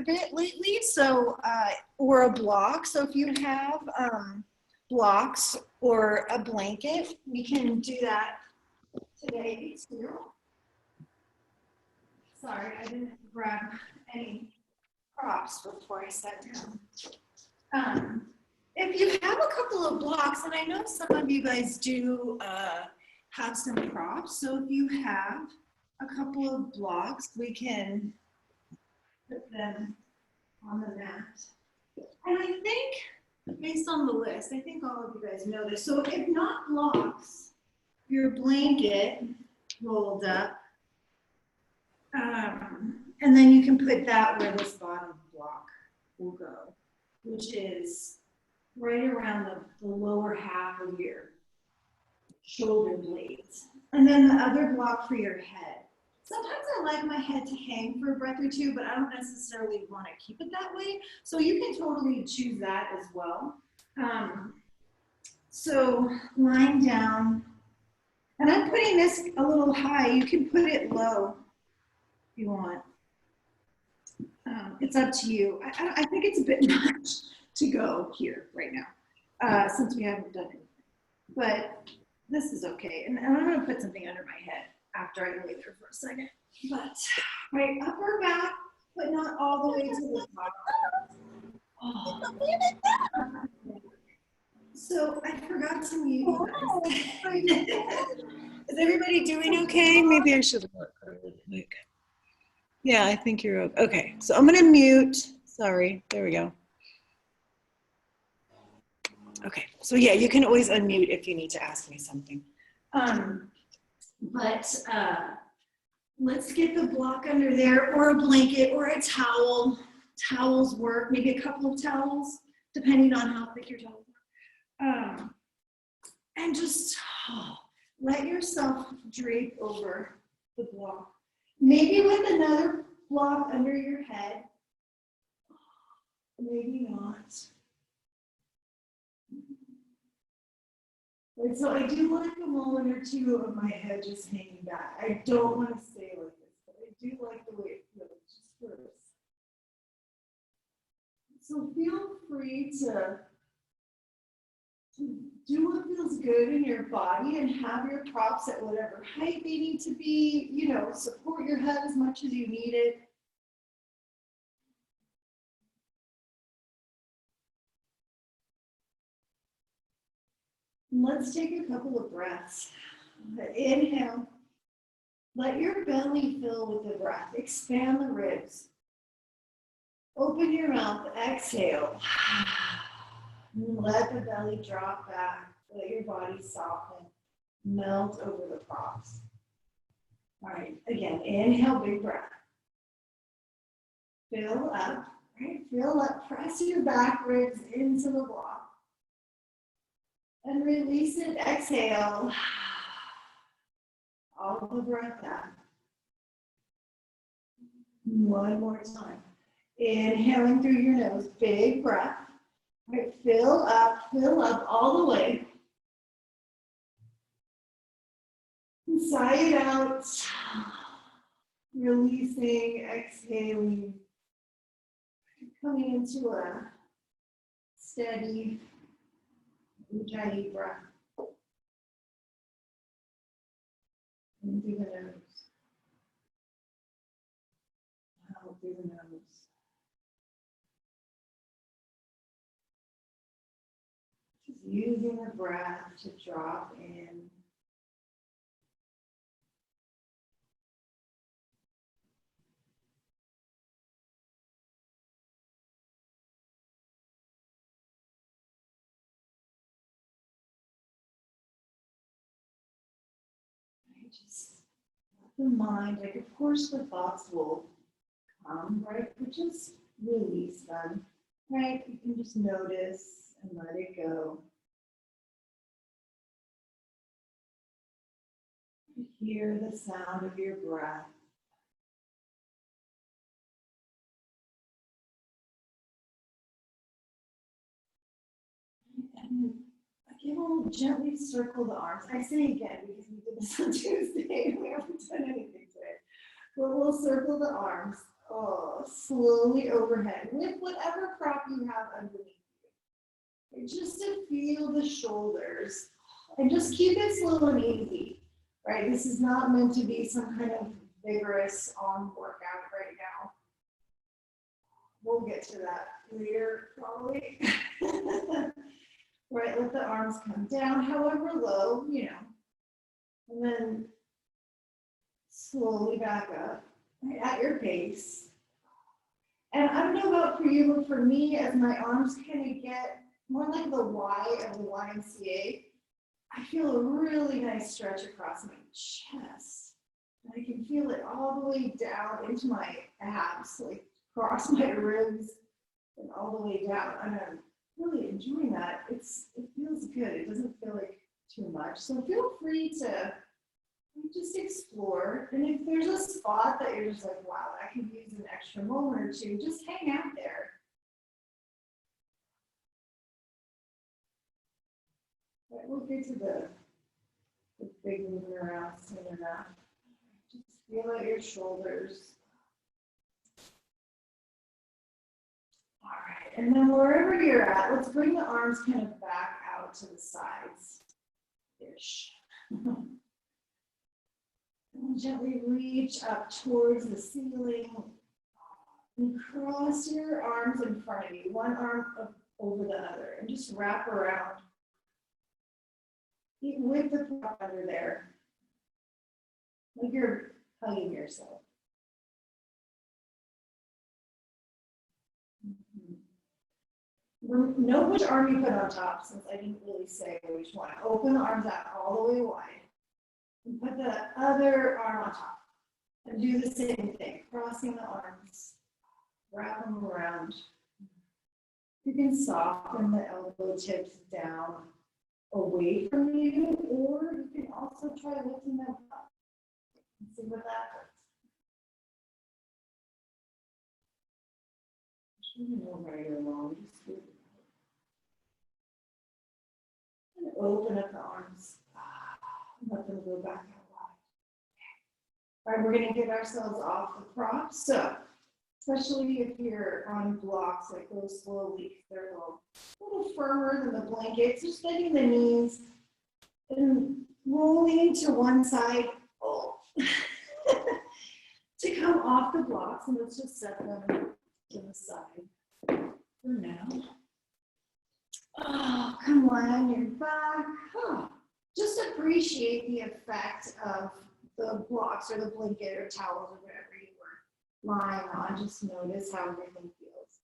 bit lately, so or a block. So if you have blocks or a blanket, we can do that today too. Sorry, I didn't grab any props before I sat down. If you have a couple of blocks, and I know some of you guys do have some props, so if you have a couple of blocks, we can put them on the mat. And I think, based on the list, I think all of you guys know this. So if not blocks, your blanket rolled up, and then you can put that where this bottom block will go, which is right around the lower half of your shoulder blades. And then the other block for your head. Sometimes I like my head to hang for a breath or two, but I don't necessarily want to keep it that way. So you can totally choose that as well. So lying down, and I'm putting this a little high. You can put it low if you want. It's up to you. I think it's a bit much to go here right now, since we haven't done anything. But this is okay. And I'm going to put something under my head after I lay there for a second. But my upper back, but not all the way to the top. Oh. So I forgot to mute you guys. Is everybody doing okay? Maybe I should look really quick. Yeah, I think you're okay. Okay, so I'm going to mute. Sorry, there we go. Okay, so yeah, you can always unmute if you need to ask me something. Let's get the block under there, or a blanket, or a towel. Towels work, maybe a couple of towels, depending on how thick your towels are. And just let yourself drape over the block. Maybe with another block under your head. Maybe not. And so I do like a moment or two of my head just hanging back. I don't want to stay like this, but I do like the way it feels just first. So feel free to do what feels good in your body and have your props at whatever height they need to be, you know, support your head as much as you need it. Let's take a couple of breaths. Inhale. Let your belly fill with the breath. Expand the ribs. Open your mouth. Exhale. Let the belly drop back. Let your body soften. Melt over the props. All right. Again, inhale, big breath. Fill up. Right? Fill up. Press your back ribs into the block. And release it, exhale. All the breath out. One more time. Inhaling through your nose, big breath. Right, fill up all the way. And sigh it out. Releasing, exhaling. Coming into a steady Ujjayi breath. In through the nose. Out through the nose. Just using the breath to drop in. Just let the mind, like of course the thoughts will come, right? But just release them, right? You can just notice and let it go. You hear the sound of your breath. And again, we'll gently circle the arms. I say again because we did this on Tuesday and we haven't done anything today. But we'll circle the arms. Oh, slowly overhead with whatever prop you have underneath you. And just to feel the shoulders. And just keep it slow and easy, right? This is not meant to be some kind of vigorous arm workout right now. We'll get to that later, probably. Right, let the arms come down, however low, you know. And then slowly back up, right, at your pace. And I don't know about for you, but for me, as my arms kind of get more like the Y of the YMCA, I feel a really nice stretch across my chest. And I can feel it all the way down into my abs, like across my ribs and all the way down. And I'm really enjoying that. It feels good. It doesn't feel like too much. So feel free to just explore. And if there's a spot that you're just like, wow, I could use an extra moment or two, just hang out there. But we'll get to the big moving around soon enough. Just feel out your shoulders. All right, and then wherever you're at, let's bring the arms kind of back out to the sides. Ish. And gently reach up towards the ceiling and cross your arms in front of you, one arm over the other, and just wrap around with the prop under there, like you're hugging yourself. Note which arm you put on top, since I didn't really say which one. Open the arms out all the way wide. And put the other arm on top. And do the same thing, crossing the arms. Wrap them around. You can soften the elbow tips down away from you, or you can also try lifting them up. And see what that does. You know right or wrong, just scoop it out. And open up the arms. Let them go back out wide. All right, we're going to get ourselves off the props. So, especially if you're on blocks, like go slowly. They're a little firmer than the blankets. Just bending the knees and rolling to one side. Oh. To come off the blocks, and let's just set them to the side for now. Oh, come on your back. Oh. Just appreciate the effect of the blocks or the blanket or towels or whatever you were lying on. Just notice how everything feels.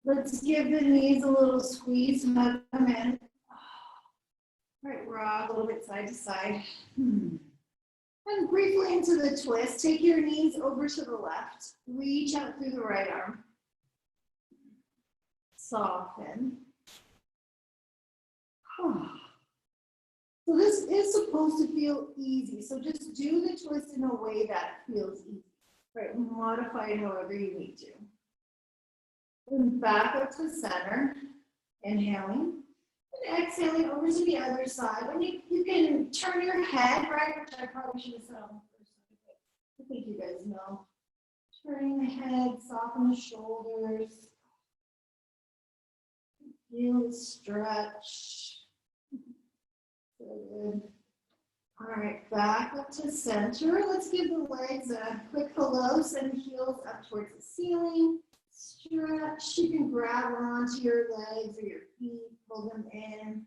Let's give the knees a little squeeze, hug them in. Right, rock a little bit side to side. And briefly into the twist. Take your knees over to the left. Reach out through the right arm. Soften. So this is supposed to feel easy. So just do the twist in a way that feels easy. Right, modify it however you need to. And back up to center, inhaling, and exhaling over to the other side. And you can turn your head, right, which I probably should have said on the first one, but I think you guys know. Turning the head, soften the shoulders. Feel the stretch. So good. All right, back up to center. Let's give the legs a quick hello. Send the heels up towards the ceiling. Stretch. You can grab onto your legs or your feet, pull them in.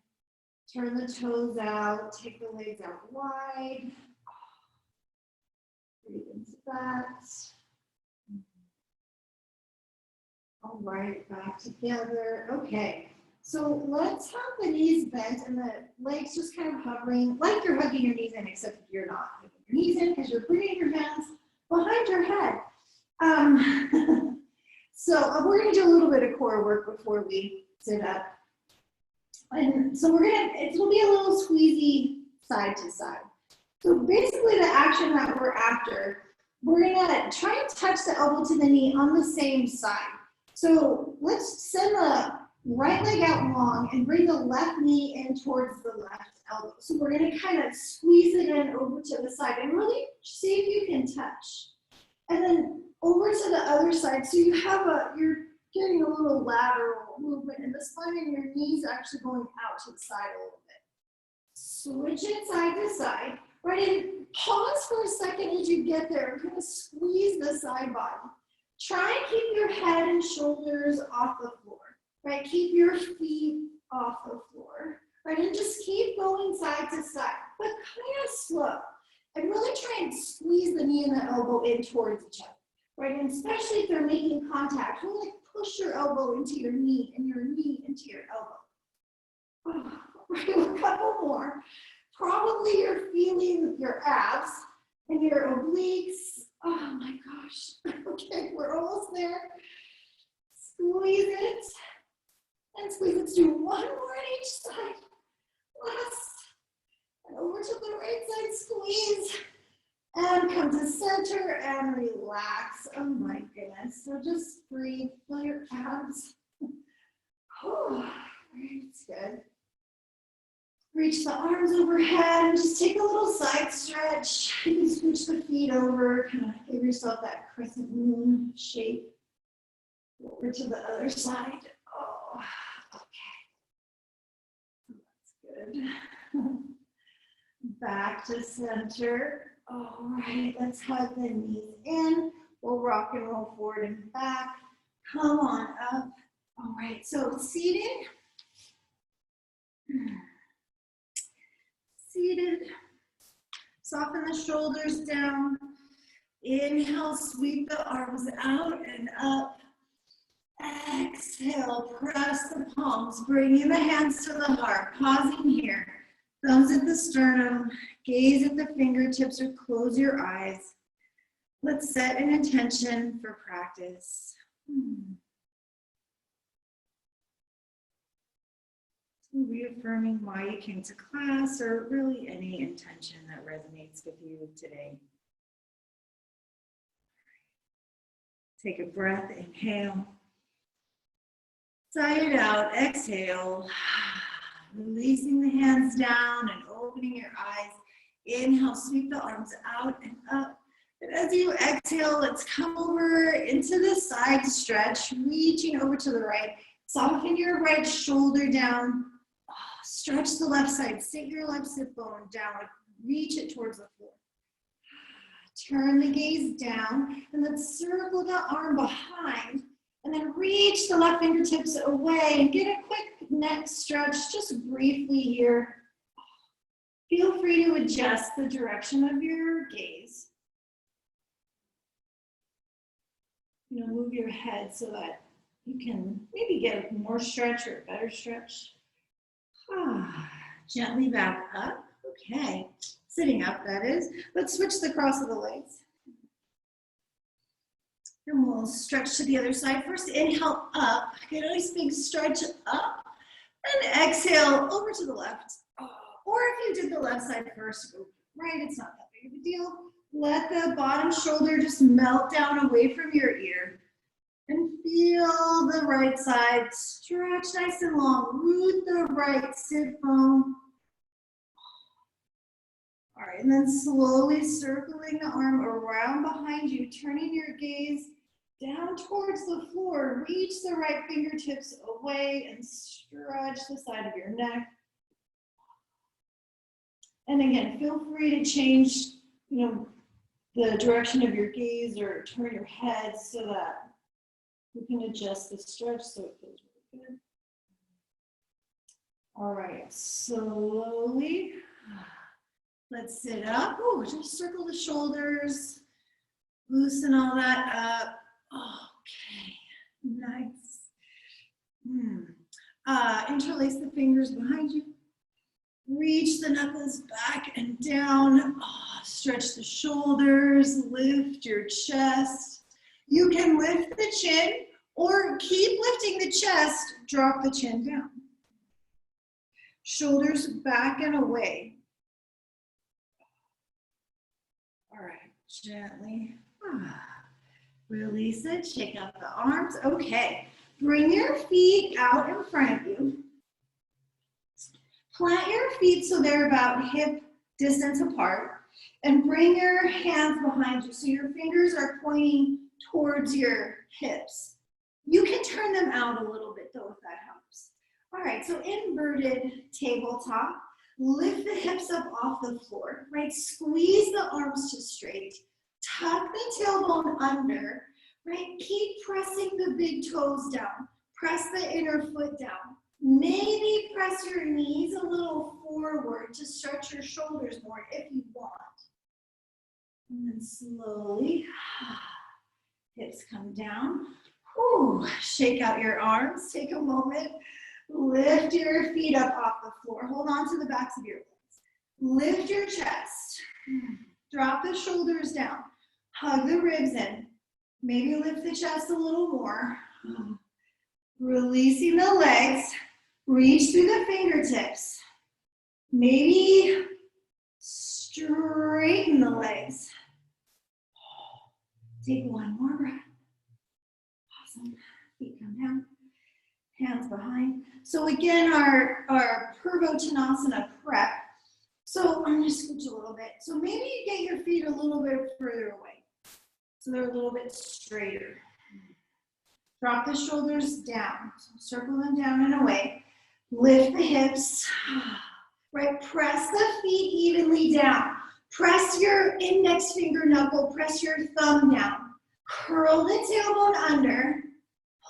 Turn the toes out. Take the legs out wide. Breathe into that. All right, back together. Okay. So let's have the knees bent and the legs just kind of hovering, like you're hugging your knees in, except you're not hugging your knees in because you're bringing your hands behind your head. So we're going to do a little bit of core work before we sit up. And so it will be a little squeezy side to side. So basically the action that we're after, we're going to try and touch the elbow to the knee on the same side. So let's send the right leg out long and bring the left knee in towards the left elbow. So we're going to kind of squeeze it in over to the side and really see if you can touch. And then over to the other side. So you have you're getting a little lateral movement and the spine in your knees actually going out to the side a little bit. Switch it side to side, right? And pause for a second as you get there. Kind of squeeze the side body. Try and keep your head and shoulders off the floor, right? Keep your feet off the floor, right? And just keep going side to side, but kind of slow. And really try and squeeze the knee and the elbow in towards each other, right? And especially if they're making contact, really push your elbow into your knee and your knee into your elbow. Oh, right, a couple more. Probably you're feeling your abs and your obliques. Oh my gosh. Okay, we're almost there. Squeeze it and squeeze it. Let's do one more on each side. Last. And over to the right side, squeeze. And come to center and relax. Oh my goodness. So just breathe, feel your abs. Oh, it's good. Reach the arms overhead and just take a little side stretch. You can scooch the feet over, kind of give yourself that crescent moon shape. Over to the other side. Oh, okay. That's good. Back to center. All right, let's hug the knees in. We'll rock and roll forward and back. Come on up. All right, so seated. Seated. Soften the shoulders down. Inhale, sweep the arms out and up. Exhale, press the palms, bringing the hands to the heart. Pausing here. Thumbs at the sternum, gaze at the fingertips or close your eyes. Let's set an intention for practice. Reaffirming why you came to class or really any intention that resonates with you today. Take a breath, inhale. Sigh it out, exhale. Releasing the hands down and opening your eyes. Inhale, sweep the arms out and up. And as you exhale, let's come over into the side stretch, reaching over to the right. Soften your right shoulder down. Stretch the left side. Sit your left sit bone down. Reach it towards the floor. Turn the gaze down and let's circle the arm behind. And then reach the left fingertips away and get a quick neck stretch, just briefly here. Feel free to adjust the direction of your gaze. Move your head so that you can maybe get more stretch or a better stretch. Gently back up. Okay, sitting up, that is. Let's switch the cross of the legs. And we'll stretch to the other side. First, inhale up. Get a nice big stretch up. And exhale over to the left. Or if you did the left side first, go right. It's not that big of a deal. Let the bottom shoulder just melt down away from your ear. And feel the right side stretch nice and long. Root the right sit bone. All right, and then slowly circling the arm around behind you, turning your gaze down towards the floor. Reach the right fingertips away and stretch the side of your neck. And again, feel free to change, the direction of your gaze or turn your head so that you can adjust the stretch so it feels really good. All right, slowly, let's sit up. Oh, just circle the shoulders, loosen all that up. Okay, nice. Interlace the fingers behind you. Reach the knuckles back and down. Stretch the shoulders, lift your chest. You can lift the chin or keep lifting the chest, drop the chin down. Shoulders back and away. All right, gently. Release it, shake out the arms. Okay, bring your feet out in front of you. Plant your feet so they're about hip distance apart and bring your hands behind you. So your fingers are pointing towards your hips. You can turn them out a little bit though if that helps. All right, so inverted tabletop. Lift the hips up off the floor, right? Squeeze the arms to straight. Tuck the tailbone under, right? Keep pressing the big toes down. Press the inner foot down. Maybe press your knees a little forward to stretch your shoulders more if you want. And then slowly, hips come down. Ooh, shake out your arms. Take a moment. Lift your feet up off the floor. Hold on to the backs of your legs. Lift your chest. Drop the shoulders down. Hug the ribs in. Maybe lift the chest a little more. Releasing the legs. Reach through the fingertips. Maybe straighten the legs. Take one more breath. Awesome. Feet come down. Hands behind. So again, our Purvottanasana prep. So I'm going to scooch a little bit. So maybe you get your feet a little bit further away. So they're a little bit straighter. Drop the shoulders down. So circle them down and away. Lift the hips. Right, press the feet evenly down. Press your index finger knuckle, press your thumb down. Curl the tailbone under.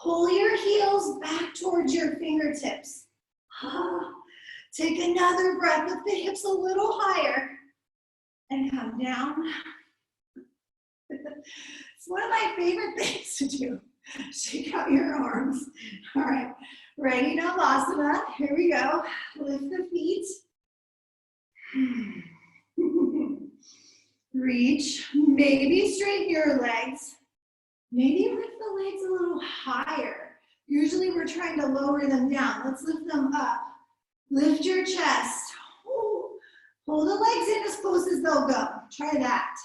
Pull your heels back towards your fingertips. Take another breath, lift the hips a little higher and come down. It's one of my favorite things to do. Shake out your arms. All right, ready, Navasana. Here we go. Lift the feet. Reach, maybe straighten your legs. Maybe lift the legs a little higher. Usually we're trying to lower them down. Let's lift them up. Lift your chest. Hold the legs in as close as they'll go. Try that.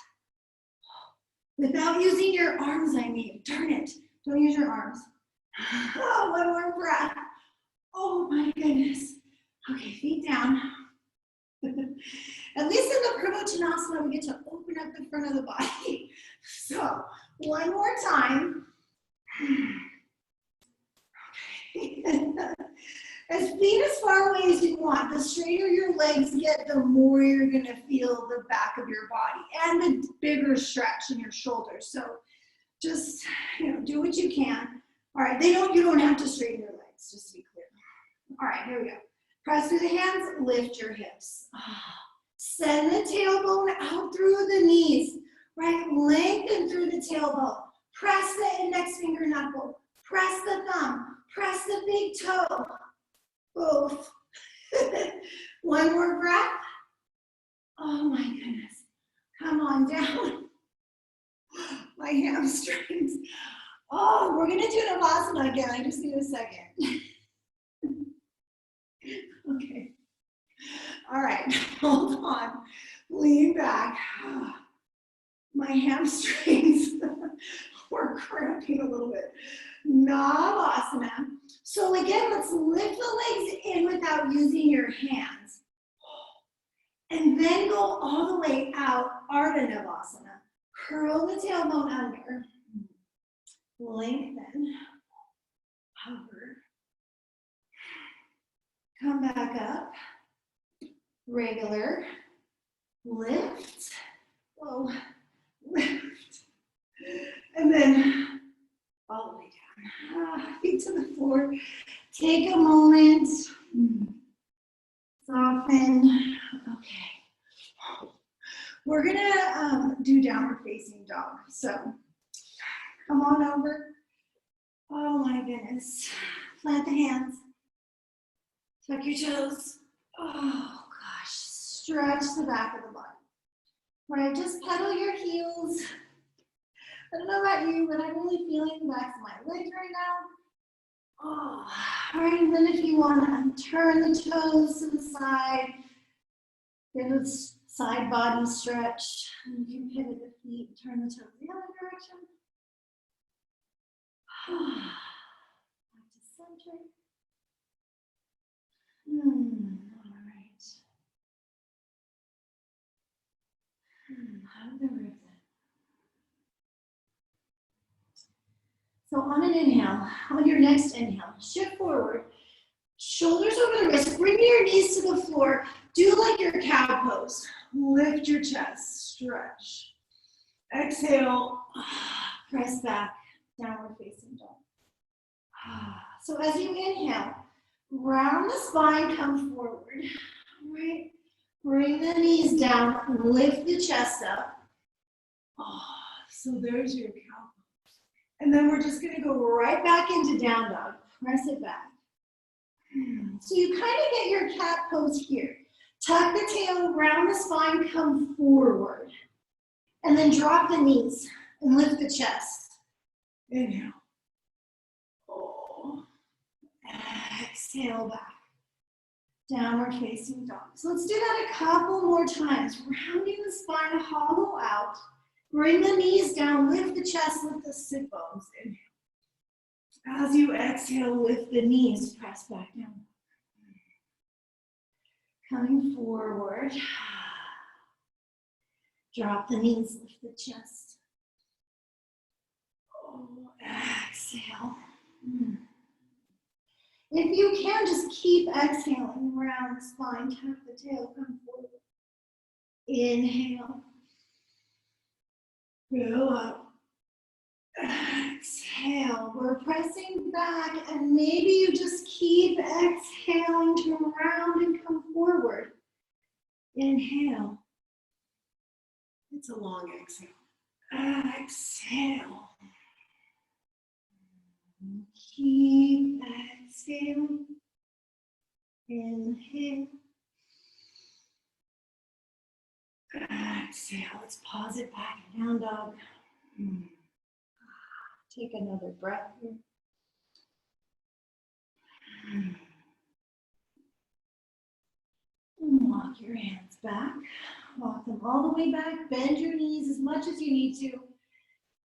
Without using your arms, I mean. Darn it. Don't use your arms. One more breath. Oh my goodness. Okay, feet down. At least in the Purvottanasana, we get to open up the front of the body. So, one more time. Okay. As feet as far away as you want. The straighter your legs get, the more you're going to feel the back of your body and the bigger stretch in your shoulders. So, just do what you can. All right, you don't have to straighten your legs, just to be clear. All right, here we go. Press through the hands, lift your hips. Send the tailbone out through the knees, right? Lengthen through the tailbone. Press the index finger knuckle. Press the thumb. Press the big toe. Both. One more breath. Oh my goodness. Come on down. My hamstrings. Oh, we're going to do Navasana again. I just need a second. Okay. All right. Hold on. Lean back. My hamstrings were cramping a little bit. Navasana. So again, let's lift the legs in without using your hands. And then go all the way out, Ardha Navasana. Curl the tailbone under. Lengthen. Hover. Come back up. Regular. Lift. Whoa. Lift. And then all the way down. Feet to the floor. Take a moment. Soften. Okay. We're gonna do downward facing dog. So come on over. Oh my goodness. Plant the hands. Tuck your toes. Oh gosh. Stretch the back of the body. Right, just pedal your heels. I don't know about you, but I'm really feeling the backs of my legs right now. Oh, all right, and then if you want to turn the toes to the side, get a side body stretch. And you can pivot the feet and turn the toes the other direction. Back to center. All right. Hug the ribs in. So on an inhale, on your next inhale, shift forward, shoulders over the wrist, bring your knees to the floor, do like your cow pose. Lift your chest, stretch. Exhale, press back, downward facing dog. So as you inhale, round the spine, come forward, right? Bring the knees down, lift the chest up. So there's your cow pose. And then we're just gonna go right back into down dog, press it back. So you kind of get your cat pose here. Tuck the tail, round the spine, come forward. And then drop the knees and lift the chest. Inhale. Exhale back. Downward facing dog. So let's do that a couple more times. Rounding the spine, hollow out. Bring the knees down, lift the chest, lift the sit bones. Inhale. As you exhale, lift the knees, press back down. Coming forward. Drop the knees, lift the chest. Exhale. If you can, just keep exhaling around the spine, tuck the tail, come forward. Inhale. Go up. Exhale. We're pressing back, and maybe you just keep exhaling to round and come forward. Inhale. It's a long exhale. Exhale. Keep exhaling. Inhale. Exhale. Let's pause it back. Down dog. Take another breath here. Walk your hands back. Walk them all the way back. Bend your knees as much as you need to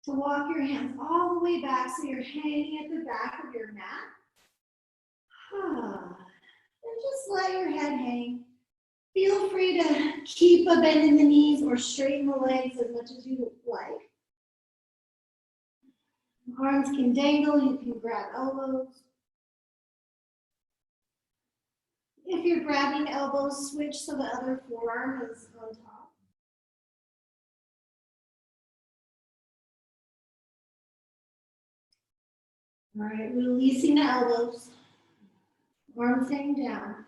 walk your hands all the way back so you're hanging at the back of your mat. And just let your head hang. Feel free to keep a bend in the knees or straighten the legs as much as you like. Arms can dangle, you can grab elbows. If you're grabbing elbows, switch so the other forearm is on top. All right, releasing the elbows, arms hang down.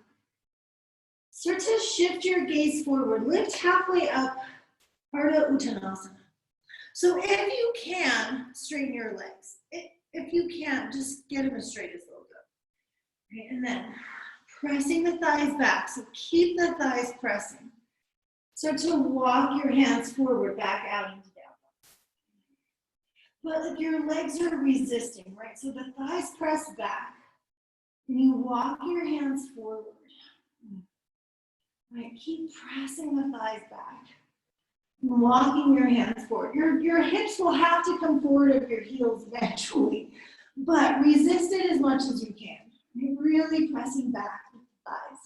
Start to shift your gaze forward. Lift halfway up, Ardha Uttanasana. So if you can, straighten your legs. If you can't, just get them as straight as they'll go. Okay, and then pressing the thighs back. So keep the thighs pressing. Start to walk your hands forward, back out into down. But if your legs are resisting, right? So the thighs press back. And you walk your hands forward. Right, keep pressing the thighs back. Walking your hands forward. Your hips will have to come forward of your heels eventually, but resist it as much as you can. You're really pressing back with the thighs.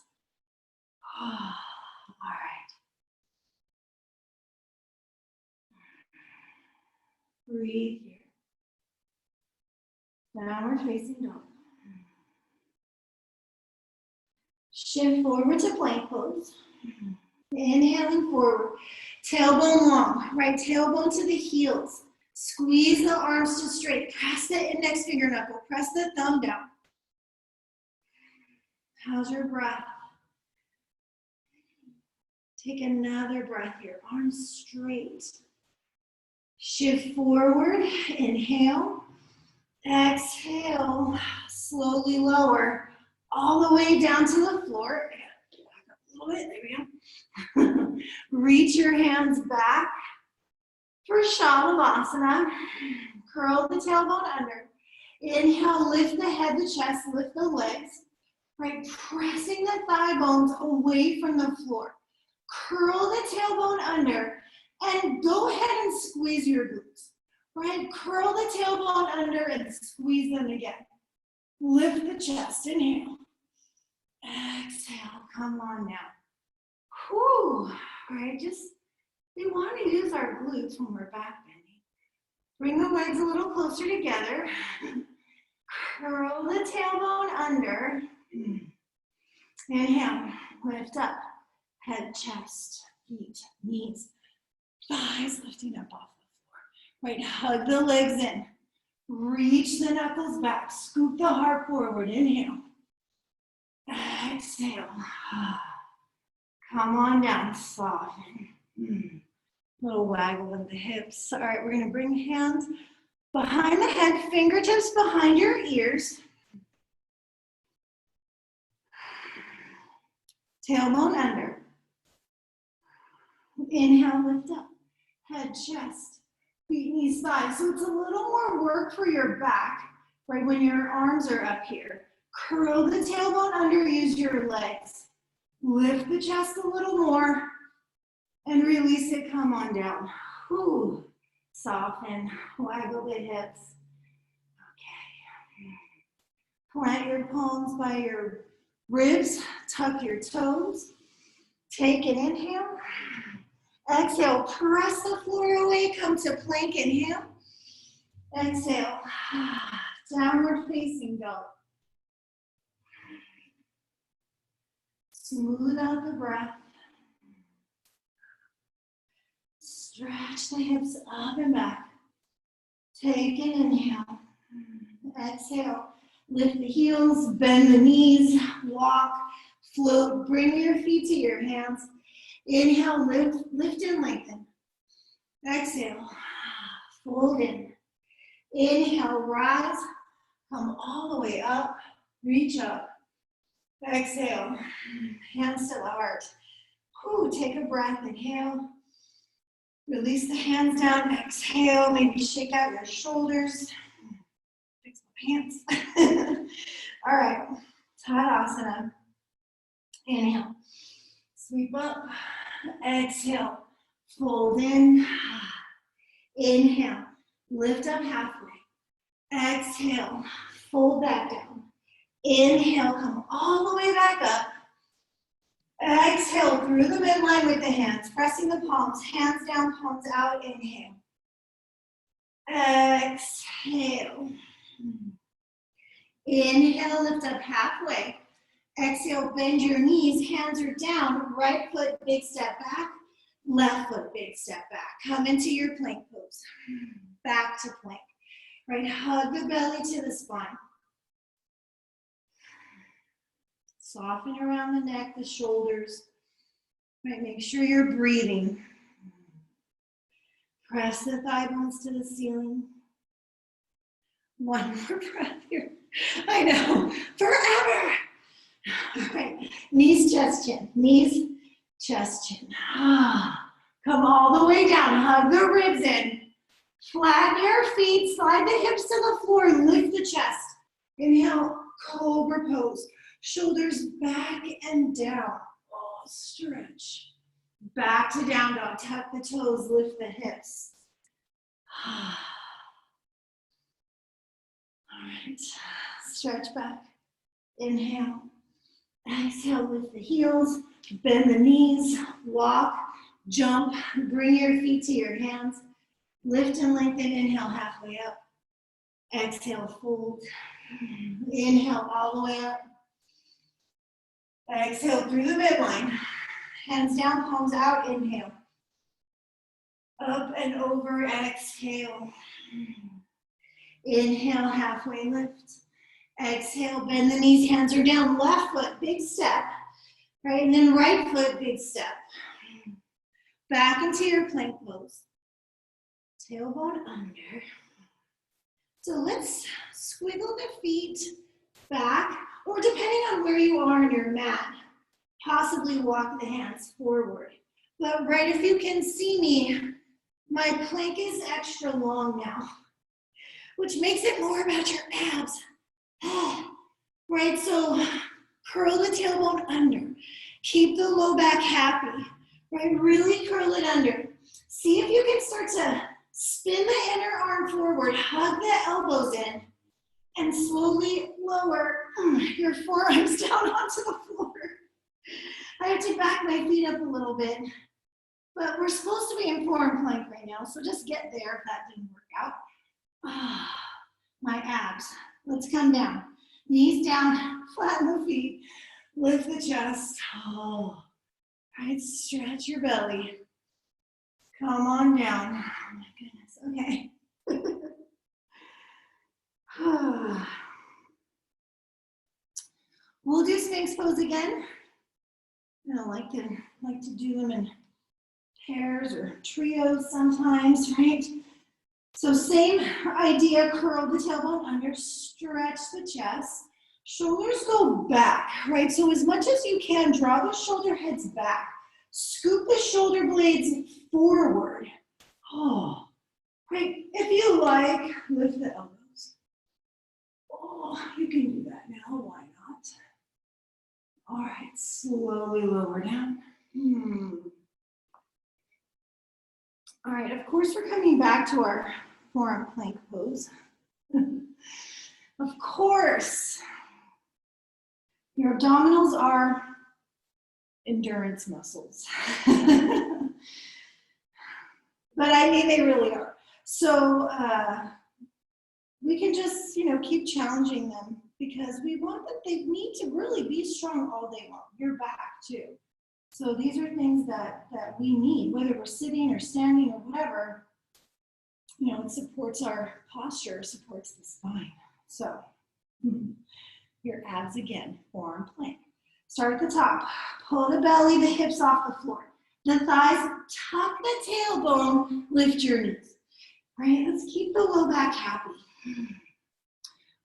All right. Breathe here. Downward facing dog. Shift forward to plank pose. Inhaling forward. Tailbone long, right tailbone to the heels. Squeeze the arms to straight. Press the index finger knuckle. Press the thumb down. How's your breath? Take another breath here. Arms straight. Shift forward. Inhale. Exhale. Slowly lower. All the way down to the floor. Back up a little bit. There we go. Reach your hands back for Shavasana. Curl the tailbone under. Inhale, lift the head, the chest, lift the legs. Right, pressing the thigh bones away from the floor. Curl the tailbone under and go ahead and squeeze your glutes. Right, curl the tailbone under and squeeze them again. Lift the chest, inhale. Exhale, come on now. Whew, all right, we want to use our glutes when we're back bending. Bring the legs a little closer together. Curl the tailbone under. Inhale, lift up. Head, chest, feet, knees, thighs lifting up off the floor. Right, hug the legs in. Reach the knuckles back. Scoop the heart forward. Inhale. Exhale. Come on down, soften. Little waggle of the hips. All right, we're gonna bring hands behind the head, fingertips behind your ears. Tailbone under. Inhale, lift up. Head, chest, feet, knees, thighs. So it's a little more work for your back, right, when your arms are up here. Curl the tailbone under, use your legs. Lift the chest a little more and release it, come on down. Whew. Soften, waggle the hips. Okay. Plant your palms by your ribs, tuck your toes. Take an inhale. Exhale, press the floor away, come to plank, inhale. Exhale, downward facing dog. Smooth out the breath. Stretch the hips up and back. Take an inhale. Exhale, lift the heels, bend the knees, walk, float, bring your feet to your hands. Inhale, lift and lengthen. Exhale, fold in. Inhale, rise, come all the way up, reach up. Exhale, hands to the heart. Whew, take a breath, inhale. Release the hands down, exhale, maybe shake out your shoulders. Fix my pants. All right, Tadasana. Inhale, sweep up, exhale, fold in. Inhale, lift up halfway. Exhale, fold back down. Inhale, come all the way back up. Exhale through the midline with the hands, pressing the palms, hands down, palms out, inhale. Exhale. Inhale, lift up halfway. Exhale, bend your knees, hands are down, right foot, big step back, left foot, big step back. Come into your plank pose. Back to plank. Right, hug the belly to the spine. Soften around the neck, the shoulders. Right, make sure you're breathing. Press the thigh bones to the ceiling. One more breath here. I know, forever. All right, knees, chest, chin. Knees, chest, chin. Come all the way down, hug the ribs in. Flatten your feet, slide the hips to the floor, lift the chest. Inhale, cobra pose. Shoulders back and down. Oh, stretch. Back to down dog. Tuck the toes, lift the hips. All right. Stretch back. Inhale. Exhale, lift the heels. Bend the knees. Walk. Jump. Bring your feet to your hands. Lift and lengthen. Inhale, halfway up. Exhale, fold. Inhale, all the way up. Exhale through the midline. Hands down, palms out, inhale. Up and over, exhale. Inhale, halfway lift. Exhale, bend the knees, hands are down. Left foot, big step. Right, and then right foot, big step. Back into your plank pose. Tailbone under. So let's squiggle the feet back, or depending on where you are on your mat, possibly walk the hands forward. But right, if you can see me, my plank is extra long now, which makes it more about your abs. Right, so curl the tailbone under. Keep the low back happy. Right, really curl it under. See if you can start to spin the inner arm forward, hug the elbows in, and slowly lower your forearms down onto the floor. I have to back my feet up a little bit, but we're supposed to be in forearm plank right now, so just get there if that didn't work out. Ah, my abs. Let's come down. Knees down, flatten the feet, lift the chest. Oh, right, stretch your belly. Come on down. Oh my goodness, okay. We'll do Sphinx pose again. I like to do them in pairs or trios sometimes, right? So same idea, curl the tailbone under, stretch the chest. Shoulders go back, right? So as much as you can, draw the shoulder heads back. Scoop the shoulder blades forward. Oh, right. If you like, lift the elbows. Oh, you can do that now, why not? All right, slowly lower down. All right, of course, we're coming back to our forearm plank pose. Of course, your abdominals are endurance muscles. But I mean, they really are. So we can just, keep challenging them because we want that they need to really be strong all day long. Your back too. So these are things that we need, whether we're sitting or standing or whatever. It supports our posture, supports the spine. So your abs again, forearm plank. Start at the top. Pull the belly, the hips off the floor. The thighs, tuck the tailbone, lift your knees. All right, let's keep the low back happy.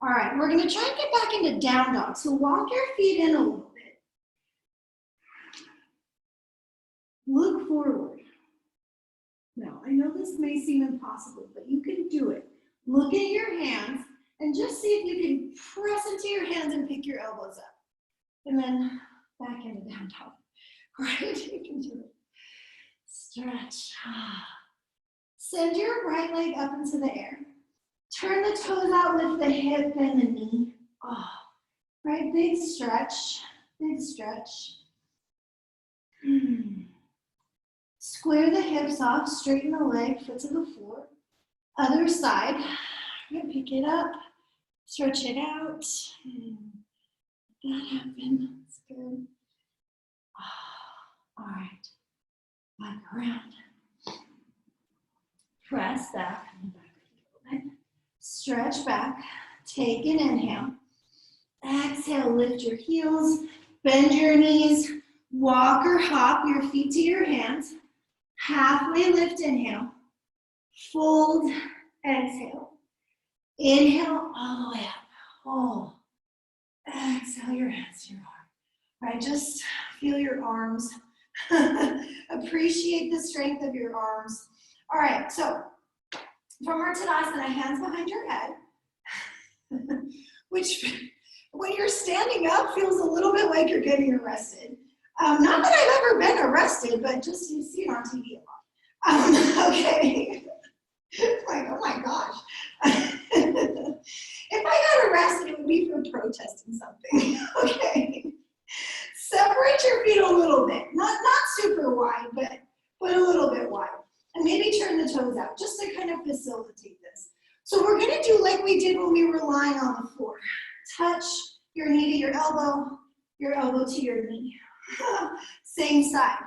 All right, we're gonna try and get back into down dog. So walk your feet in a little bit. Look forward. Now, I know this may seem impossible, but you can do it. Look at your hands and just see if you can press into your hands and pick your elbows up. And then back into down dog. All right, you can do it. Stretch. Send your right leg up into the air. Turn the toes out, lift the hip and the knee. Oh, right, big stretch, big stretch. Square the hips off, straighten the leg, foot to the floor. Other side, pick it up, stretch it out. That happened, that's good. All right, back around. Press back, stretch back, take an inhale. Exhale, lift your heels, bend your knees, walk or hop your feet to your hands. Halfway lift, inhale. Fold, exhale. Inhale all the way up. Oh. Exhale your hands to your heart. All right, just feel your arms. Appreciate the strength of your arms. All right, so from our Tadasana, hands behind your head, which when you're standing up feels a little bit like you're getting arrested. Not that I've ever been arrested, but just you see it on TV a lot. Okay. Like, oh my gosh. If I got arrested, it would be for protesting something. Okay. Separate your feet a little bit. Not super wide, but a little bit wide. And maybe turn the toes out just to kind of facilitate this. So we're going to do like we did when we were lying on the floor. Touch your knee to your elbow to your knee. Same side.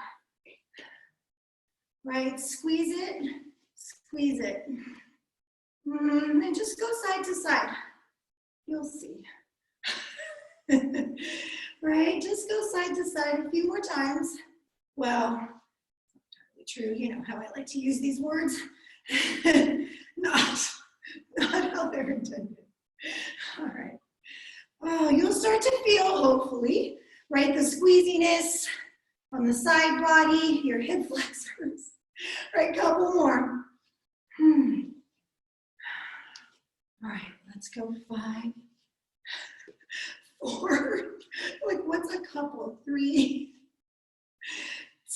Right? Squeeze it, squeeze it. And just go side to side. You'll see. Right? Just go side to side a few more times. Well, true, you know how I like to use these words. Not how they're intended. All right. Oh, you'll start to feel, hopefully, right, the squeeziness on the side body, your hip flexors. Right, couple more. All right, let's go 5, 4, like what's a couple? 3,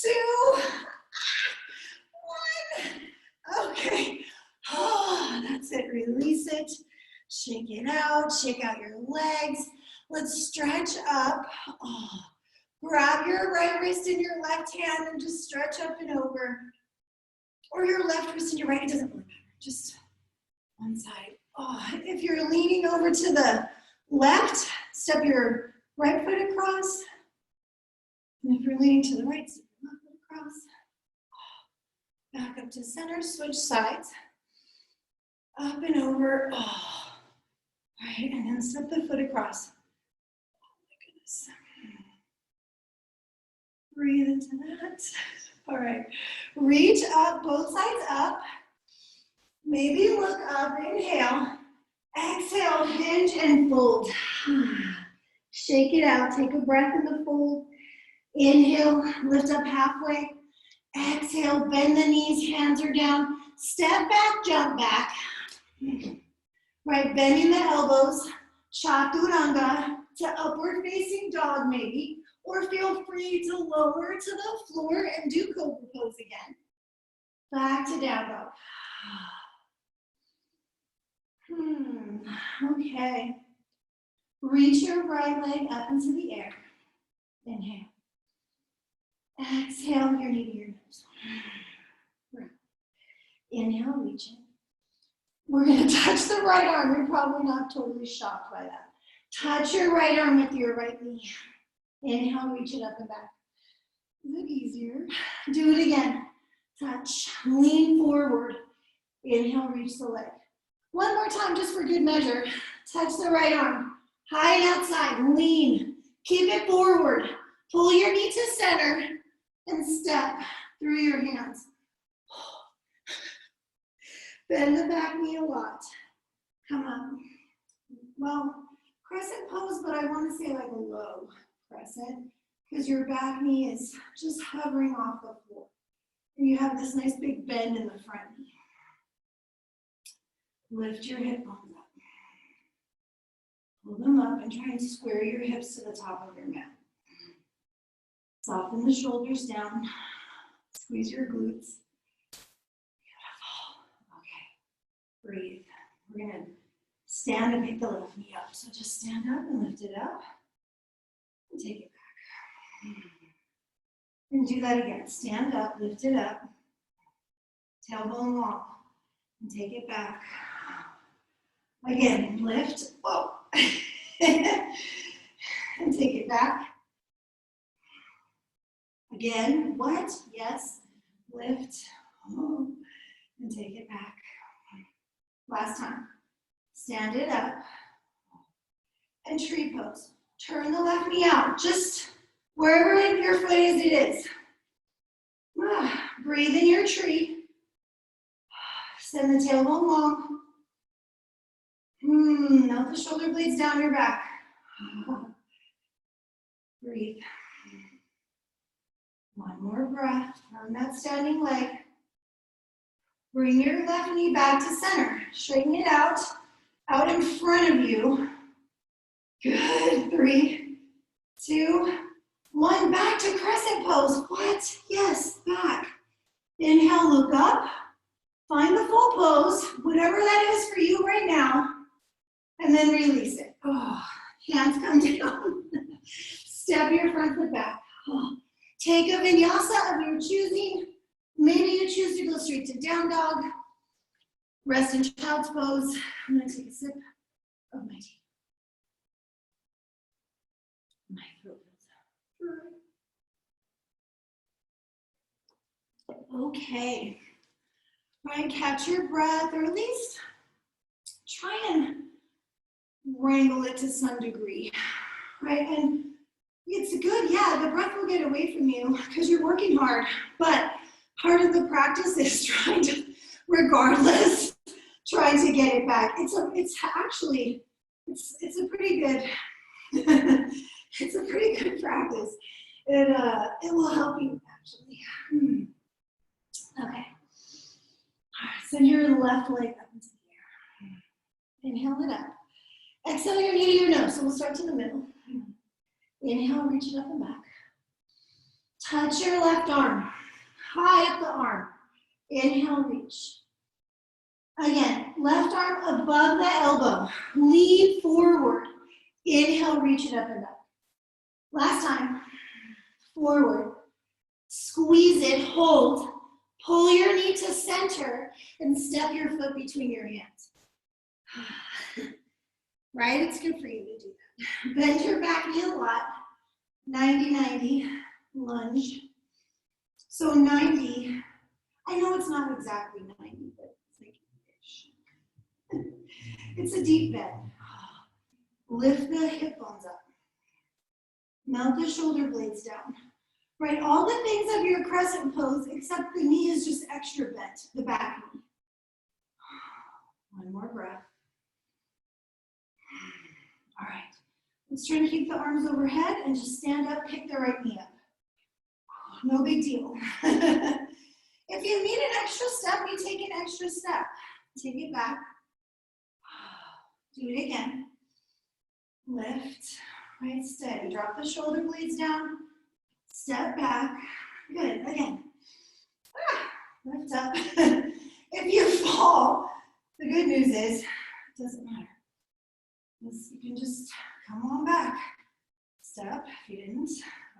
2, 1. Okay. Oh, that's it. Release it. Shake it out. Shake out your legs. Let's stretch up. Oh, grab your right wrist in your left hand and just stretch up and over. Or your left wrist in your right. It doesn't really matter. Just One side. Oh, if you're leaning over to the left, step your right foot across. And if you're leaning to the right, step your left foot across. Back up to center, switch sides. Up and over. Oh. All right, and then step the foot across. Oh my goodness. Breathe into that. All right, reach up, both sides up. Maybe look up, inhale. Exhale, hinge and fold. Shake it out, take a breath in the fold. Inhale, lift up halfway. Exhale, bend the knees, hands are down. Step back, jump back. Right, bending the elbows. Chaturanga to upward facing dog maybe. Or feel free to lower to the floor and do cobra pose again. Back to down dog. Okay. Reach your right leg up into the air. Inhale. Exhale your knee to your nose. Inhale, reach it. We're going to touch the right arm. You're probably not totally shocked by that. Touch your right arm with your right knee. Inhale, reach it up and back. Is it easier? Do it again. Touch, lean forward. Inhale, reach the leg. One more time, just for good measure. Touch the right arm. High and outside, lean. Keep it forward. Pull your knee to center and step through your hands. Bend the back knee a lot. Come up. Well, crescent pose, but I want to say like a low crescent because your back knee is just hovering off the floor. And you have this nice big bend in the front knee. Lift your hip bones up. Pull them up and try and square your hips to the top of your mat. Soften the shoulders down. Squeeze your glutes. Beautiful. Okay. Breathe. We're going to stand and pick the left knee up. So just stand up and lift it up. And take it back. And do that again. Stand up, lift it up. Tailbone long. And take it back. Again, lift. Whoa. And take it back. Again, what? Yes. Lift. Oh. And take it back. Last time. Stand it up. And tree pose. Turn the left knee out. Just wherever your foot is, it is. Breathe in your tree. Send the tailbone long. Melt the shoulder blades down your back. Breathe. One more breath. Turn that standing leg. Bring your left knee back to center. Straighten it out in front of you. Good. 3, 2, 1. Back to crescent pose. What? Yes, back. Inhale, look up. Find the full pose, whatever that is for you right now. And then release it. Oh, hands come down. Step your front foot back. Oh. Take a vinyasa of your choosing. Maybe you choose to go straight to down dog. Rest in child's pose. I'm going to take a sip of my tea. My throat feels dry. Okay. Try and catch your breath, or at least try and wrangle it to some degree, right? And it's good, yeah, the breath will get away from you because you're working hard, but part of the practice is trying to, regardless, trying to get it back. It's a pretty good, it's a pretty good practice. It will help you actually. Okay. Send your left leg up into the air. Inhale it up. Exhale your knee to your nose. So we'll start to the middle. Inhale, reach it up and back. Touch your left arm. High up the arm. Inhale, reach. Again, left arm above the elbow. Lean forward. Inhale, reach it up and back. Last time. Forward. Squeeze it, hold. Pull your knee to center and step your foot between your hands. Right? It's good for you to do that. Bend your back knee a lot. 90-90 lunge. So 90, I know it's not exactly 90, but it's like ish. It's a deep bend. Lift the hip bones up. Melt the shoulder blades down. Right, all the things of your crescent pose except the knee is just extra bent, the back knee. One more breath. All right, let's try to keep the arms overhead and just stand up, pick the right knee up. No big deal. If you need an extra step, you take an extra step. Take it back. Do it again. Lift, right, steady. Drop the shoulder blades down. Step back. Good, again. Lift up. If you fall, the good news is, it doesn't matter. You can just come on back. Step, if you didn't.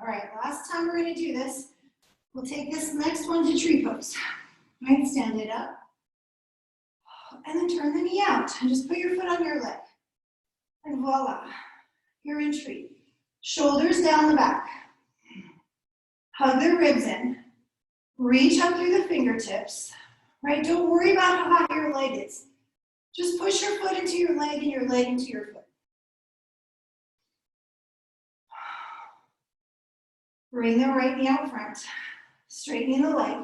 All right, last time we're gonna do this. We'll take this next one to tree pose. Right, stand it up. And then turn the knee out. And just put your foot on your leg. And voila, you're in tree. Shoulders down the back. Hug the ribs in. Reach up through the fingertips. Right, don't worry about how hot your leg is. Just push your foot into your leg and your leg into your foot. Bring the right knee out front. Straightening the leg.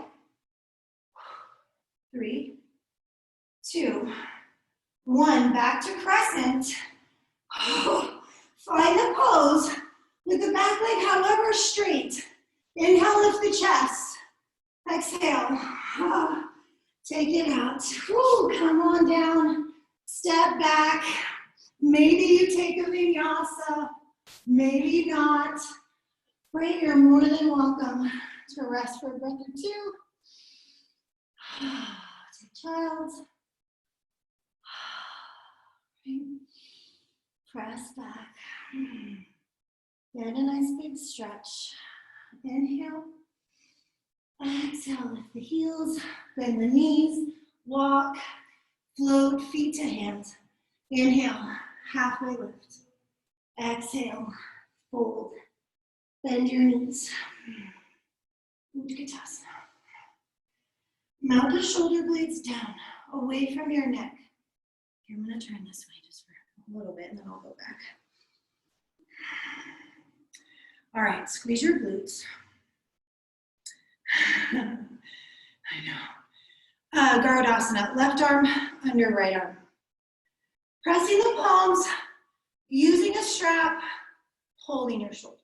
3, 2, 1. Back to crescent. Find the pose with the back leg however straight. Inhale, lift the chest. Exhale. Take it out. Whew, come on down. Step back. Maybe you take a vinyasa. Maybe not. Right, you're more than welcome to rest for a breath or two. Take child. Press back. Get a nice big stretch. Inhale. Exhale, lift the heels, bend the knees, walk, float, feet to hands. Inhale, halfway lift. Exhale, fold. Bend your knees. Utkatasana. Mount the shoulder blades down, away from your neck. Here, I'm going to turn this way just for a little bit, and then I'll go back. All right, squeeze your glutes. I know. Garudasana, left arm under right arm. Pressing the palms, using a strap, holding your shoulders.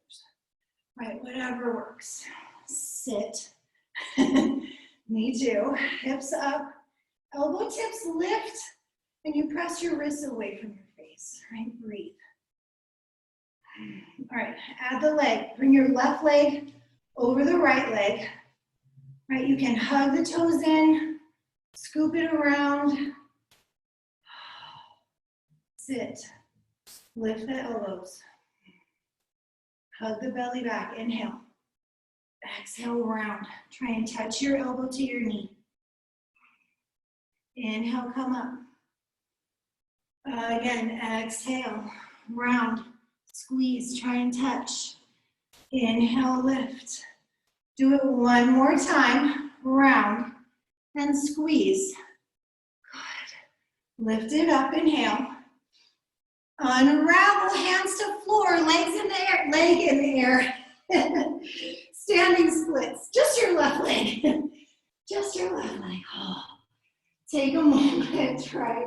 Right, whatever works. Sit. Me too. Hips up. Elbow tips lift, and you press your wrists away from your face. Right, breathe. All right, add the leg. Bring your left leg over the right leg. Right, you can hug the toes in, scoop it around. Sit. Lift the elbows. Hug the belly back. Inhale. Exhale, round. Try and touch your elbow to your knee. Inhale, come up. Again, exhale, round. Squeeze, try and touch. Inhale, lift. Do it one more time, round, and squeeze. Good. Lift it up, inhale. Unravel, hands to floor, legs in the air, leg in the air. Standing splits, just your left leg. Just your left leg. Oh. Take a moment, try.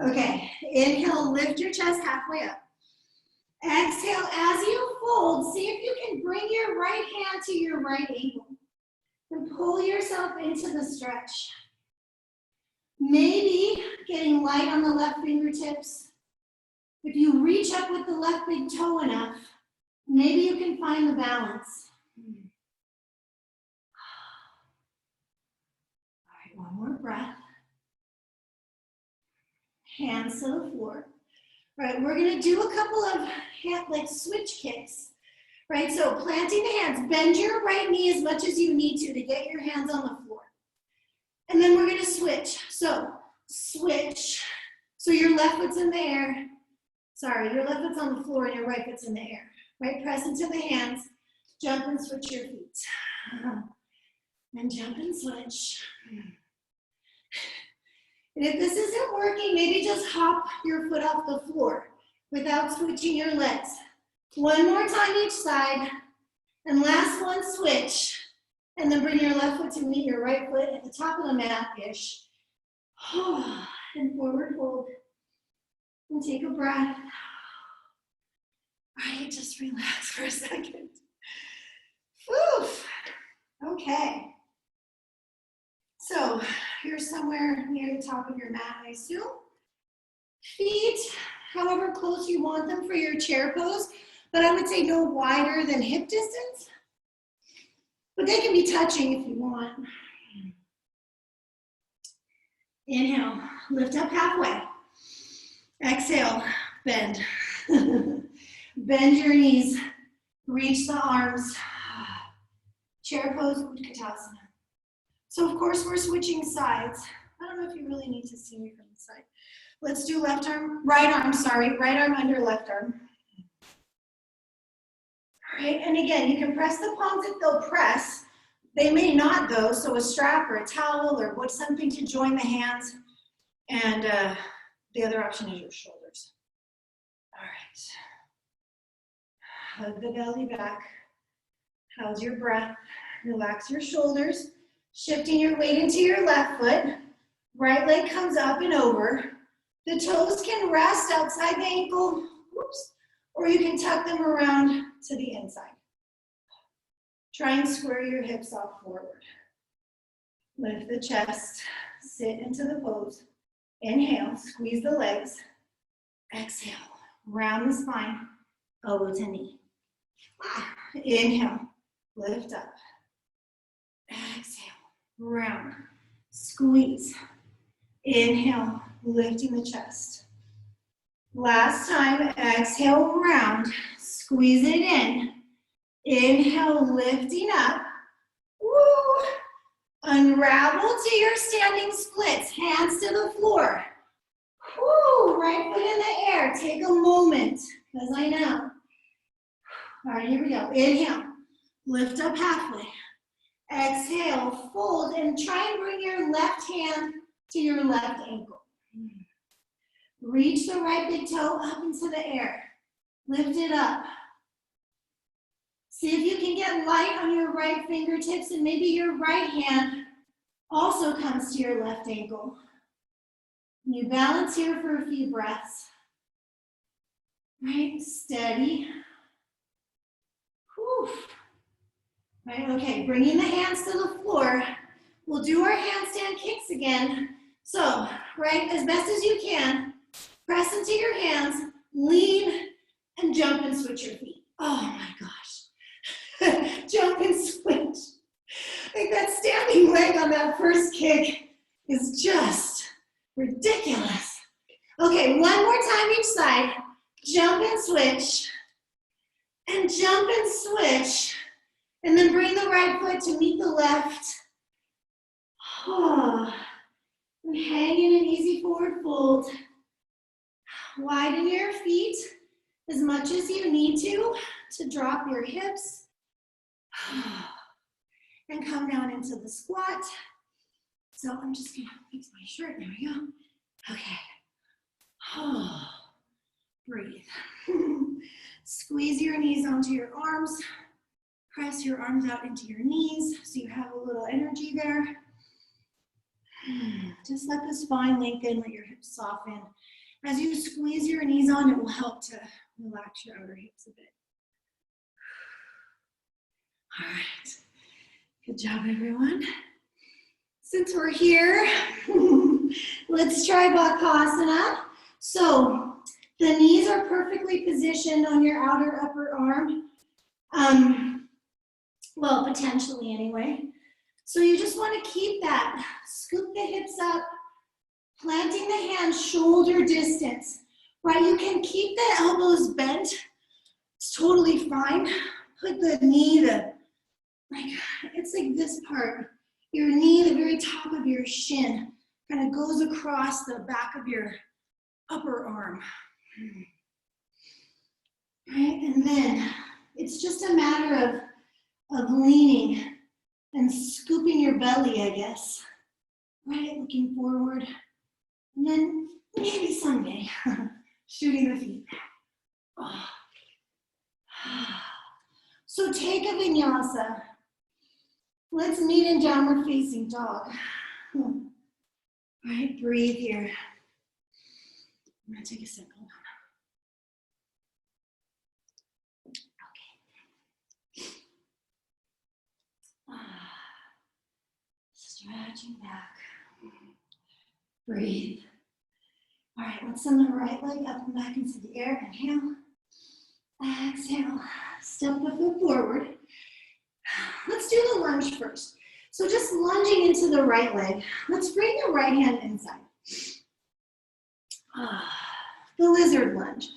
Okay, inhale, lift your chest halfway up. Exhale, as you fold, see if you can bring your right hand to your right ankle and pull yourself into the stretch. Maybe getting light on the left fingertips. If you reach up with the left big toe enough, maybe you can find the balance. All right, one more breath. Hands to the floor. All right, we're gonna do a couple of like switch kicks. Right, so planting the hands, bend your right knee as much as you need to get your hands on the floor. And then we're gonna switch. So switch, So your left foot's in the air. Sorry, your left foot's on the floor and your right foot's in the air. Right, press into the hands, jump and switch your feet. And jump and switch. And if this isn't working, maybe just hop your foot off the floor without switching your legs. One more time each side. And last one, switch. And then bring your left foot to meet your right foot at the top of the mat-ish. And forward fold. And take a breath. All right, just relax for a second. Oof. Okay. So you're somewhere near the top of your mat, I assume. Feet, however close you want them for your chair pose, but I would say no wider than hip distance. But they can be touching if you want. Inhale, lift up halfway. Exhale, bend. Bend your knees, reach the arms. Chair pose, Utkatasana. So of course we're switching sides. I don't know if you really need to see me from the side. Let's do right arm under left arm. All right, and again, you can press the palms if they'll press. They may not though, so a strap or a towel or what's something to join the hands. And the other option is your shoulders. All right. Hug the belly back. How's your breath? Relax your shoulders. Shifting your weight into your left foot. Right leg comes up and over. The toes can rest outside the ankle, or you can tuck them around to the inside. Try and square your hips off forward. Lift the chest, sit into the pose. Inhale, squeeze the legs. Exhale, round the spine, elbow to knee. Inhale, lift up. Exhale, round, squeeze. Inhale, lifting the chest. Last time, exhale, round, squeeze it in. Inhale, lifting up. Woo! Unravel to your standing splits, hands to the floor. Woo! Right foot in the air. Take a moment, because I know. All right, here we go. Inhale, lift up halfway. Exhale, fold, and try and bring your left hand to your left ankle. Reach the right big toe up into the air. Lift it up. See if you can get light on your right fingertips and maybe your right hand also comes to your left ankle. You balance here for a few breaths. Right, steady. Whew. Right, okay, bringing the hands to the floor. We'll do our handstand kicks again. So, right, as best as you can, press into your hands, lean, and jump and switch your feet. Oh my gosh. Jump and switch. Like that standing leg on that first kick is just ridiculous. Okay, one more time each side. Jump and switch. And jump and switch. And then bring the right foot to meet the left. Oh. And hang in an easy forward fold. Widen your feet as much as you need to drop your hips. And come down into the squat. So I'm just gonna fix my shirt, there we go. Okay. Oh. Breathe. Squeeze your knees onto your arms. Press your arms out into your knees so you have a little energy there. Just let the spine lengthen, let your hips soften. As you squeeze your knees on, it will help to relax your outer hips a bit. All right. Good job, everyone. Since we're here, let's try Bakasana. So the knees are perfectly positioned on your outer upper arm. Well, potentially anyway. So you just want to keep that. Scoop the hips up, planting the hands shoulder distance. Right, you can keep the elbows bent. It's totally fine. Put the knee, it's like this part. Your knee, the very top of your shin, kind of goes across the back of your upper arm. Right, and then it's just a matter of leaning and scooping your belly, I guess. Right, looking forward. And then maybe someday, shooting the feet. Oh. So take a vinyasa. Let's meet in downward facing dog. All right, breathe here. I'm gonna take a second. Okay. Stretching back. Breathe. All right, let's send the right leg up and back into the air. Inhale. Exhale. Step the foot forward. Let's do the lunge first. So just lunging into the right leg. Let's bring the right hand inside. The lizard lunge.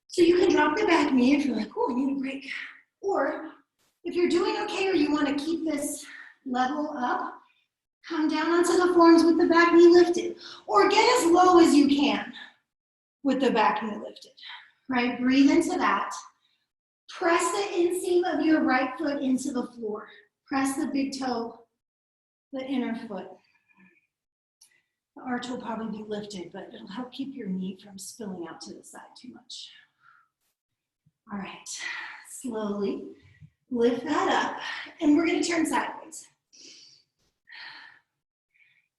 So you can drop the back knee if you're like, oh, I need a break. Or if you're doing okay or you want to keep this level up, come down onto the forearms with the back knee lifted. Or get as low as you can with the back knee lifted. Right? Breathe into that. Press the inseam of your right foot into the floor. Press the big toe, the inner foot. The arch will probably be lifted, but it'll help keep your knee from spilling out to the side too much. All right, slowly lift that up, and we're gonna turn sideways.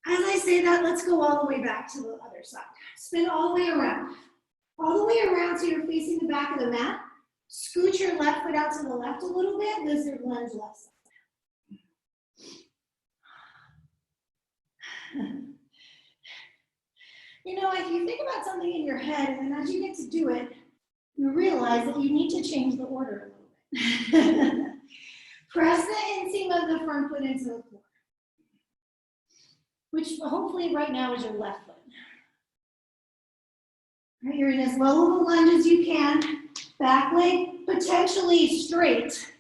As I say that, let's go all the way back to the other side. Spin all the way around. All the way around so you're facing the back of the mat. Scoot your left foot out to the left a little bit, lizard lunge left side. You know, if you think about something in your head, and then as you get to do it, you realize that you need to change the order a little bit. Press the inseam of the front foot into the floor, which hopefully right now is your left foot. All right, you're in as low of a lunge as you can. Back leg potentially straight,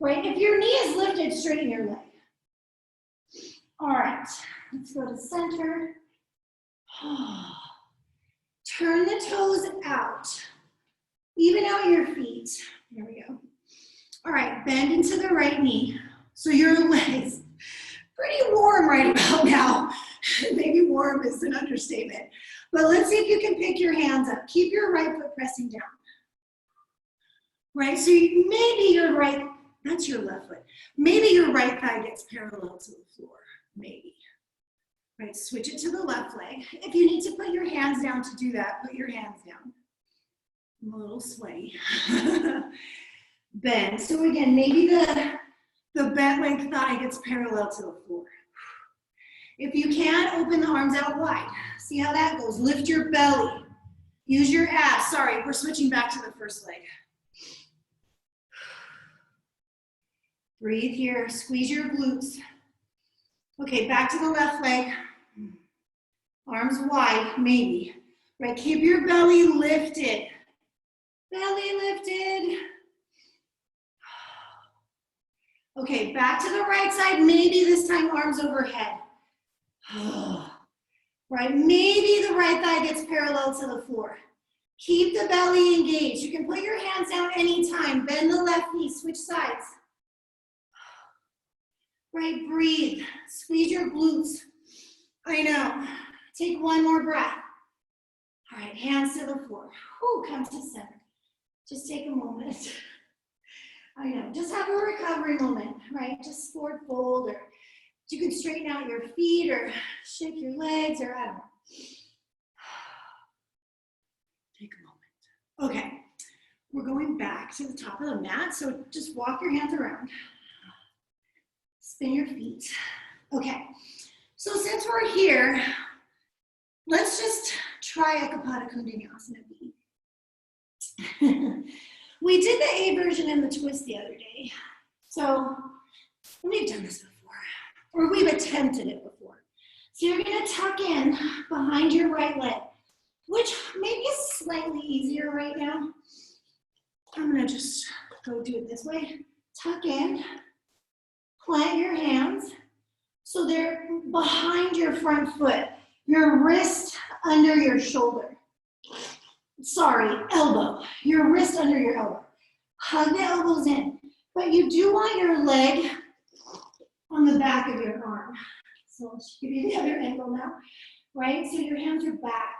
right? If your knee is lifted, straighten your leg. All right, let's go to center. Turn the toes out. Even out your feet. There we go. All right, bend into the right knee. So your leg's pretty warm right about now. Maybe warm is an understatement. But let's see if you can pick your hands up. Keep your right foot pressing down. Right, so maybe your right, that's your left foot. Maybe your right thigh gets parallel to the floor, maybe. Right, switch it to the left leg. If you need to put your hands down to do that, put your hands down. I'm a little sweaty. Bend, so again, maybe the bent leg thigh gets parallel to the floor. If you can, open the arms out wide. See how that goes, lift your belly. Use your abs, sorry, we're switching back to the first leg. Breathe here, squeeze your glutes. Okay, back to the left leg. Arms wide, maybe. Right, keep your belly lifted. Belly lifted. Okay, back to the right side, maybe this time arms overhead. Right, maybe the right thigh gets parallel to the floor. Keep the belly engaged. You can put your hands down anytime. Bend the left knee, switch sides. Right, breathe, squeeze your glutes. I know, take one more breath. All right, hands to the floor. Whew, come to center. Just take a moment. I know, just have a recovery moment, right? Just forward fold, or you can straighten out your feet or shake your legs, or I don't know. Take a moment. Okay, we're going back to the top of the mat, so just walk your hands around. Spin your feet. Okay, so since we're here, let's just try Ekapada Kundinasana B. We did the A version and the twist the other day. So we've done this before, or we've attempted it before. So you're gonna tuck in behind your right leg, which maybe is slightly easier right now. I'm gonna just go do it this way. Tuck in. Plant your hands so they're behind your front foot, your wrist under your shoulder. elbow, your wrist under your elbow. Hug the elbows in, but you do want your leg on the back of your arm. So I'll give you the other angle now, right? So your hands are back,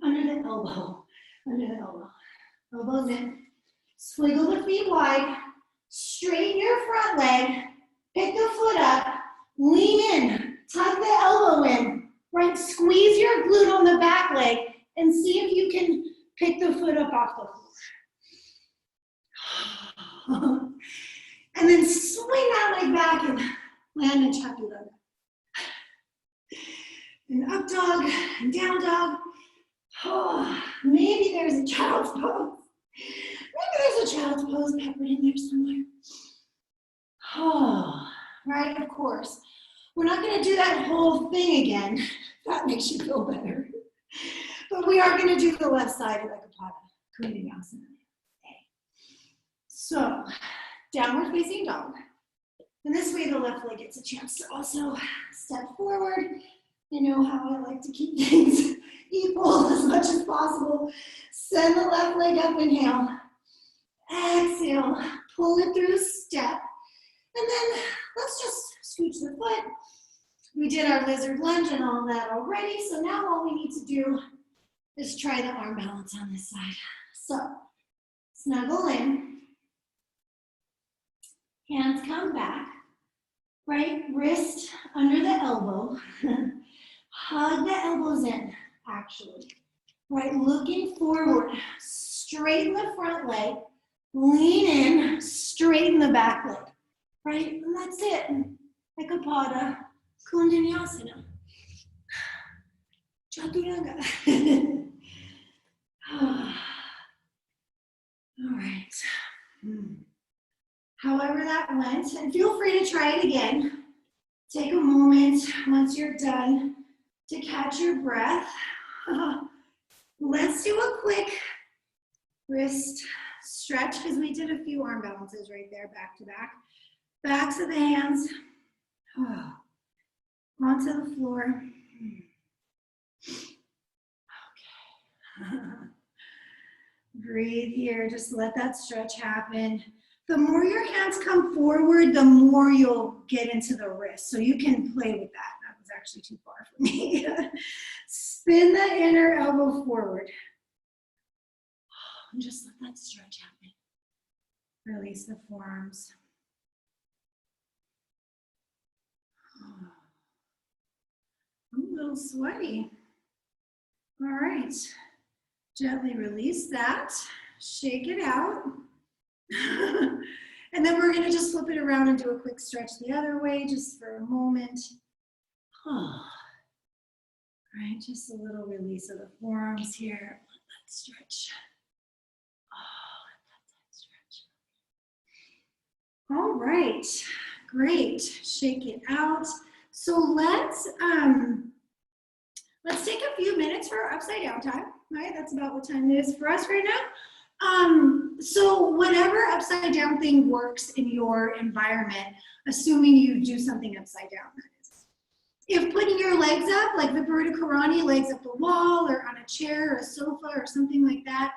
under the elbow, elbows in. Squiggle the feet wide, straighten your front leg, pick the foot up, lean in, tuck the elbow in, right? Squeeze your glute on the back leg and see if you can pick the foot up off the floor. And then swing that leg back and land in chaturanga. And up dog, and down dog. Oh, maybe there's a child's pose. Maybe there's a child's pose peppered in there somewhere. Oh, right, of course. We're not going to do that whole thing again. That makes you feel better. But we are going to do the left side like a pada, Kundalini. So, downward facing dog. And this way the left leg gets a chance to also step forward. You know how I like to keep things equal as much as possible. Send the left leg up, inhale. Exhale, pull it through step. And then let's just scooch the foot. We did our lizard lunge and all that already. So now all we need to do is try the arm balance on this side. So snuggle in. Hands come back. Right wrist under the elbow. Hug the elbows in, actually. Right, looking forward. Straighten the front leg. Lean in, straighten the back leg. Right, and that's it. Like a pada, Kundalini. Chaturanga. All right. However that went, and feel free to try it again. Take a moment once you're done to catch your breath. Let's do a quick wrist stretch because we did a few arm balances right there, back to back. Backs of the hands onto the floor. Okay. Breathe here, just let that stretch happen. The more your hands come forward, the more you'll get into the wrist. So you can play with that. That was actually too far for me. Spin the inner elbow forward. And just let that stretch happen. Release the forearms. I'm a little sweaty. All right. Gently release that. Shake it out. And then we're going to just flip it around and do a quick stretch the other way just for a moment. All right, just a little release of the forearms here. Let that stretch. All right, great. Shake it out. So let's take a few minutes for our upside down time. Right, that's about what time it is for us right now. So whatever upside down thing works in your environment, assuming you do something upside down, that is. If putting your legs up, like Viparita Karani, legs up the wall or on a chair or a sofa or something like that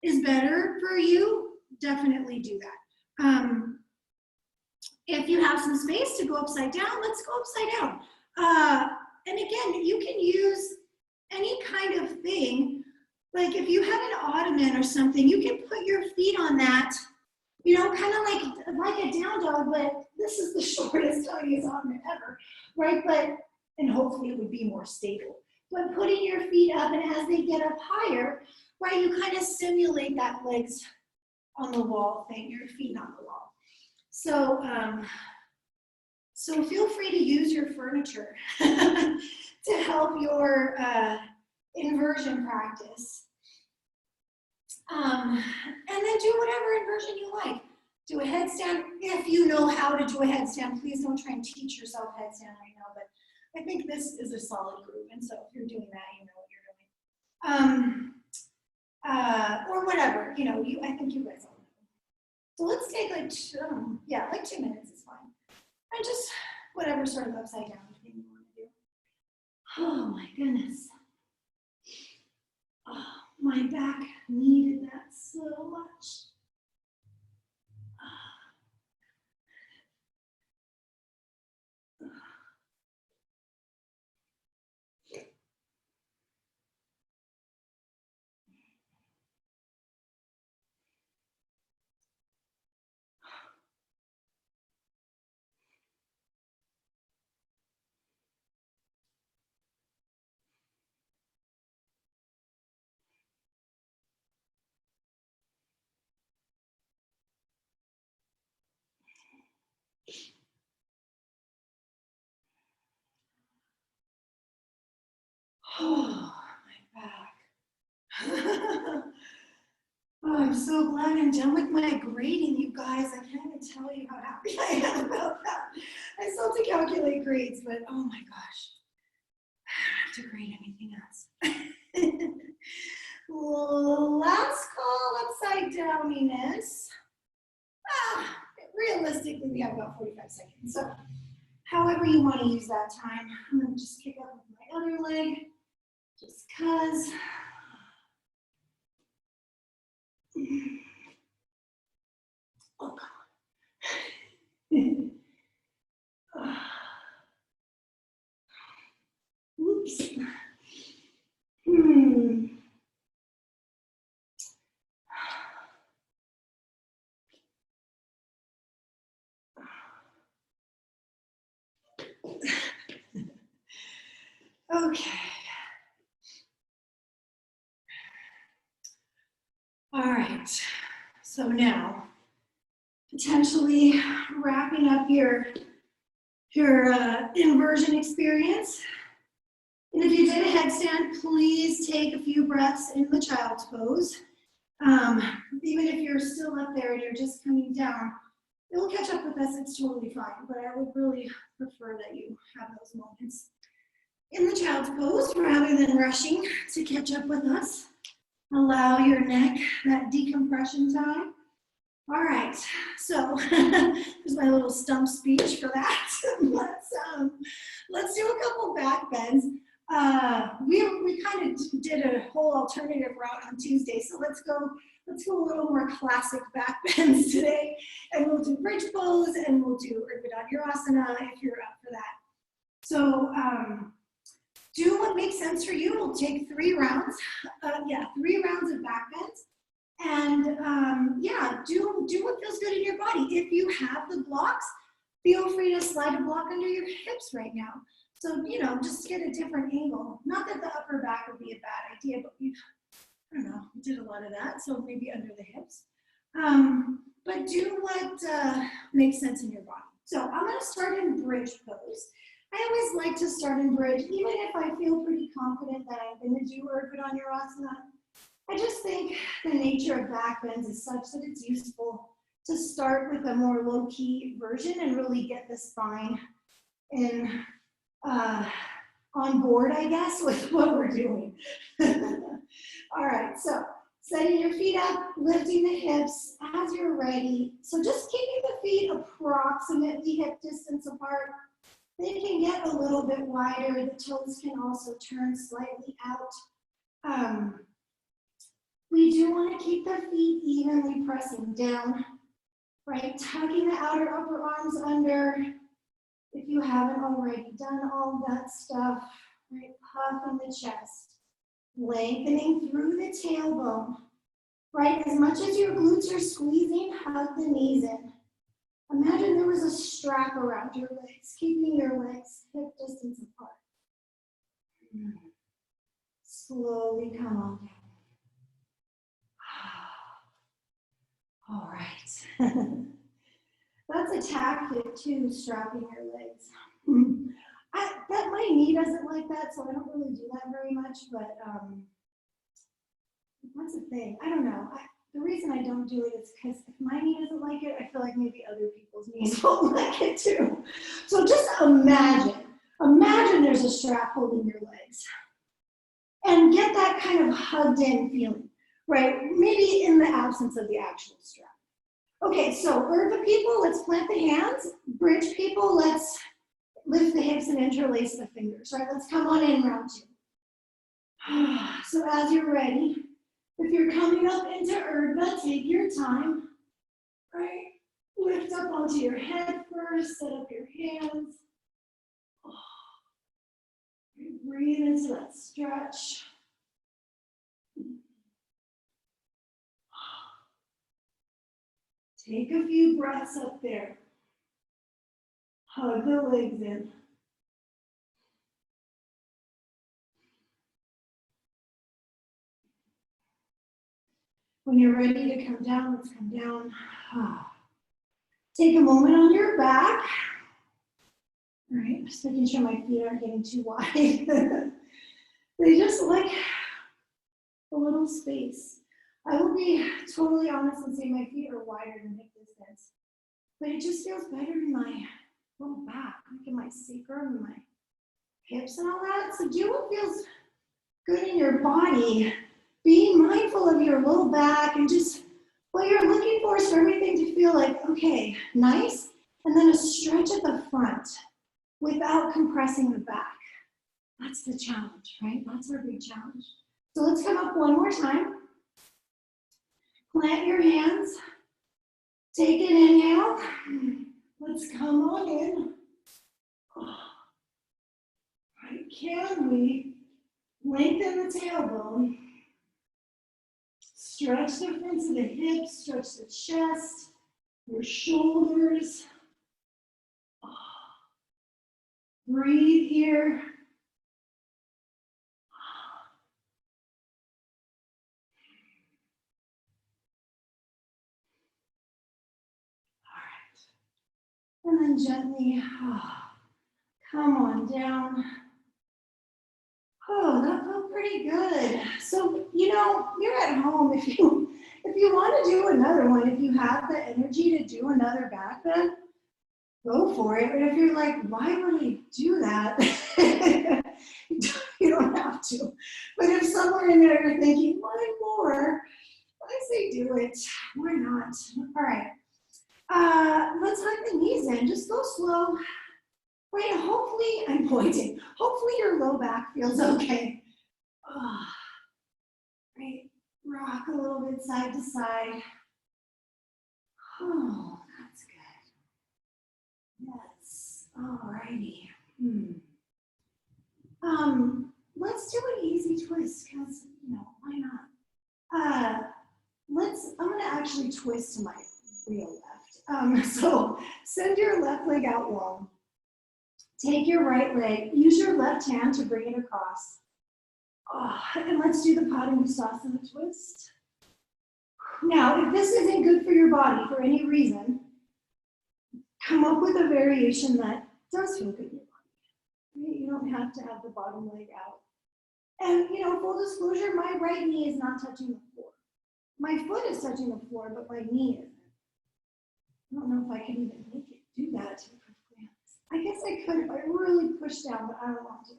is better for you, definitely do that. If you have some space to go upside down, let's go upside down. And again, you can use any kind of thing. Like if you have an ottoman or something, you can put your feet on that, you know, kind of like a down dog, but this is the shortest, tiniest ottoman ever, right? And hopefully it would be more stable. But putting your feet up, and as they get up higher, right, you kind of simulate that legs on the wall thing, your feet on the wall. So, so feel free to use your furniture to help your inversion practice. And then do whatever inversion you like. Do a headstand. If you know how to do a headstand, please don't try and teach yourself headstand right now, but I think this is a solid group, and so if you're doing that, you know what you're doing. Or whatever, you know, I think you guys all know. So let's take like 2 minutes is fine. And just whatever sort of upside down thing you want to do. Oh my goodness. Oh, my back needed that so much. Oh, my back. Oh, I'm so glad I'm done with my grading, you guys. I can't even tell you how happy I am about that. I still have to calculate grades, but oh my gosh. I don't have to grade anything else. Last call upside downiness. Realistically, we have about 45 seconds. So however you want to use that time, I'm going to just kick up with my other leg just because. Oh, God. Oops. Okay. All right. So now, potentially wrapping up your inversion experience. And if you did a headstand, please take a few breaths in the child's pose. Even if you're still up there and you're just coming down, it will catch up with us. It's totally fine. But I would really prefer that you have those moments in the child's pose rather than rushing to catch up with us. Allow your neck that decompression time. All right, so there's my little stump speech for that. Let's do a couple back bends. We kind of did a whole alternative route on Tuesday, so let's go a little more classic back bends today, and we'll do bridge pose and we'll do Urvadanyurasana if you're up for that. So do what makes sense for you. We'll take 3 rounds. 3 rounds of back bends. And do what feels good in your body. If you have the blocks, feel free to slide a block under your hips right now. So, just get a different angle. Not that the upper back would be a bad idea, but we did a lot of that. So maybe under the hips. But do what makes sense in your body. So I'm going to start in bridge pose. I always like to start in bridge, even if I feel pretty confident that I'm going to do Urvadanyurasana. I just think the nature of back bends is such that it's useful to start with a more low-key version and really get the spine in, on board, I guess, with what we're doing. All right, so setting your feet up, lifting the hips as you're ready. So just keeping the feet approximately hip distance apart. They can get a little bit wider. The toes can also turn slightly out. We do want to keep the feet evenly pressing down, right? Tucking the outer upper arms under. If you haven't already done all that stuff, right? Puffing the chest, lengthening through the tailbone, right? As much as your glutes are squeezing, hug the knees in. Imagine there was a strap around your legs, keeping your legs hip distance apart. Slowly come on down. All right. That's a tactic too, strapping your legs. My knee doesn't like that, so I don't really do that very much, but that's the thing. I don't know. The reason I don't do it is because if my knee doesn't like it, I feel like maybe other people's knees won't like it too. So just imagine there's a strap holding your legs. And get that kind of hugged in feeling, right? Maybe in the absence of the actual strap. Okay, so Urva people, let's plant the hands. Bridge people, let's lift the hips and interlace the fingers, right? Let's come on in round 2. So as you're ready, if you're coming up into Urdhva, take your time, right? Lift up onto your head first, set up your hands. Breathe into that stretch. Take a few breaths up there. Hug the legs in. When you're ready to come down, let's come down. Take a moment on your back. All right, just making sure my feet aren't getting too wide. They just like a little space. I will be totally honest and say my feet are wider than hip distance, but it just feels better in my low back, like in my sacrum and my hips and all that. So do what feels good in your body. Being mindful of your low back and just what you're looking for is for everything to feel like, okay, nice, and then a stretch at the front without compressing the back. That's the challenge, right? That's our big challenge. So let's come up one more time. Plant your hands. Take an inhale. Let's come on in. Right, can we lengthen the tailbone? Stretch the fronts of the hips, stretch the chest, your shoulders. Breathe here. All right. And then gently come on down. Oh, that felt pretty good. So, you know, you're at home. If you want to do another one, if you have the energy to do another back bend, go for it. But if you're like, why would I do that? You don't have to. But if somewhere in there you're thinking, one more, I say do it. Why not? All right. Let's hug the knees in. Just go slow. Right, hopefully, I'm pointing. Hopefully your low back feels okay. Right, rock a little bit side to side. Oh, that's good. Yes, all righty. Let's do an easy twist, because, you know, why not? I'm gonna actually twist to my real left. So send your left leg out long. Take your right leg, use your left hand to bring it across. And let's do the Padangusthasana twist. Now, if this isn't good for your body for any reason, come up with a variation that does feel good in your body. You don't have to have the bottom leg out. And, you know, full disclosure, my right knee is not touching the floor. My foot is touching the floor, but my knee isn't. I don't know if I can even make it do that, to be perfectly honest. I guess I could if I really push down, but I don't want to.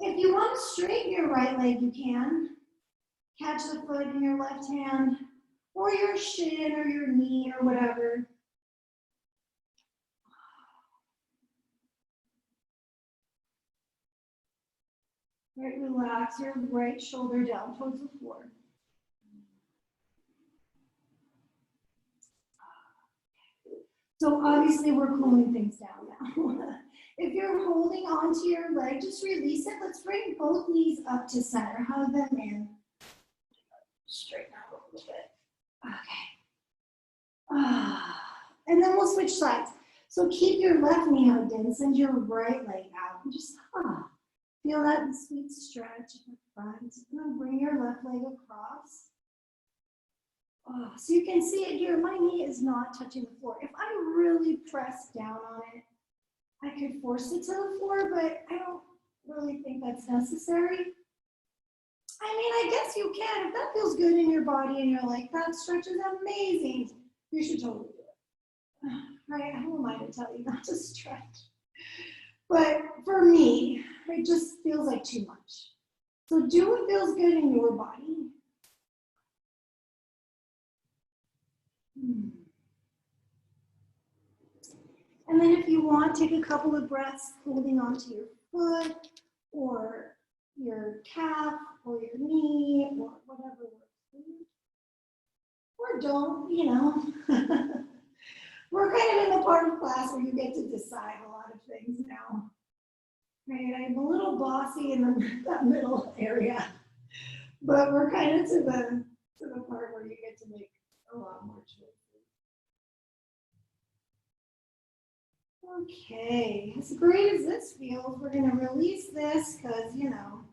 If you want to straighten your right leg, you can. Catch the foot in your left hand, or your shin, or your knee, or whatever. Right, relax your right shoulder down towards the floor. So obviously we're cooling things down now. If you're holding onto your leg, just release it. Let's bring both knees up to center. Hug them in. Straighten out a little bit. Okay. And then we'll switch sides. So keep your left knee hugged in. Send your right leg out. And just feel that sweet stretch in the front. And then bring your left leg across. So you can see it here, my knee is not touching the floor. If I really press down on it, I could force it to the floor, but I don't really think that's necessary. I mean, I guess you can. If that feels good in your body and you're like, that stretch is amazing, you should totally do it. Right? Who am I to tell you not to stretch? But for me, it just feels like too much. So do what feels good in your body. And then if you want, take a couple of breaths holding onto your foot or your calf or your knee or whatever works for you. Or don't, you know. We're kind of in the part of class where you get to decide a lot of things now. Right, I'm a little bossy in that middle area, but we're kind of to the part where you get to make a lot more choices. Okay, as great as this feels, we're gonna release this because, you know,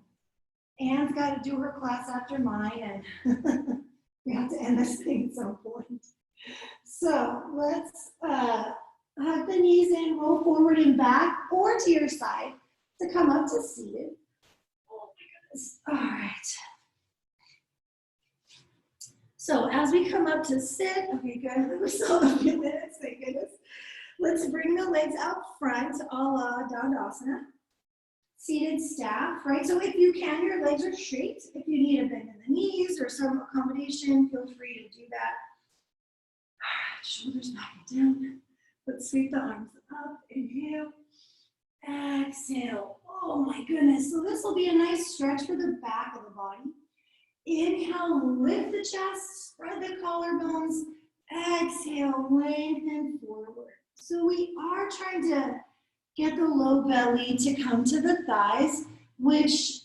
Anne's got to do her class after mine and we have to end this thing at some point. So let's hug the knees in, roll forward and back or to your side to come up to seated. Oh my goodness. All right. So as we come up to sit, okay, good. We're still a few minutes, thank goodness. Let's bring the legs out front, a la Dandasana. Seated staff, right? So if you can, your legs are straight. If you need a bend in the knees or some accommodation, feel free to do that. Shoulders back and down. Let's sweep the arms up. Inhale. Exhale. Oh my goodness. So this will be a nice stretch for the back of the body. Inhale, lift the chest, spread the collarbones. Exhale, lengthen forward. So we are trying to get the low belly to come to the thighs, which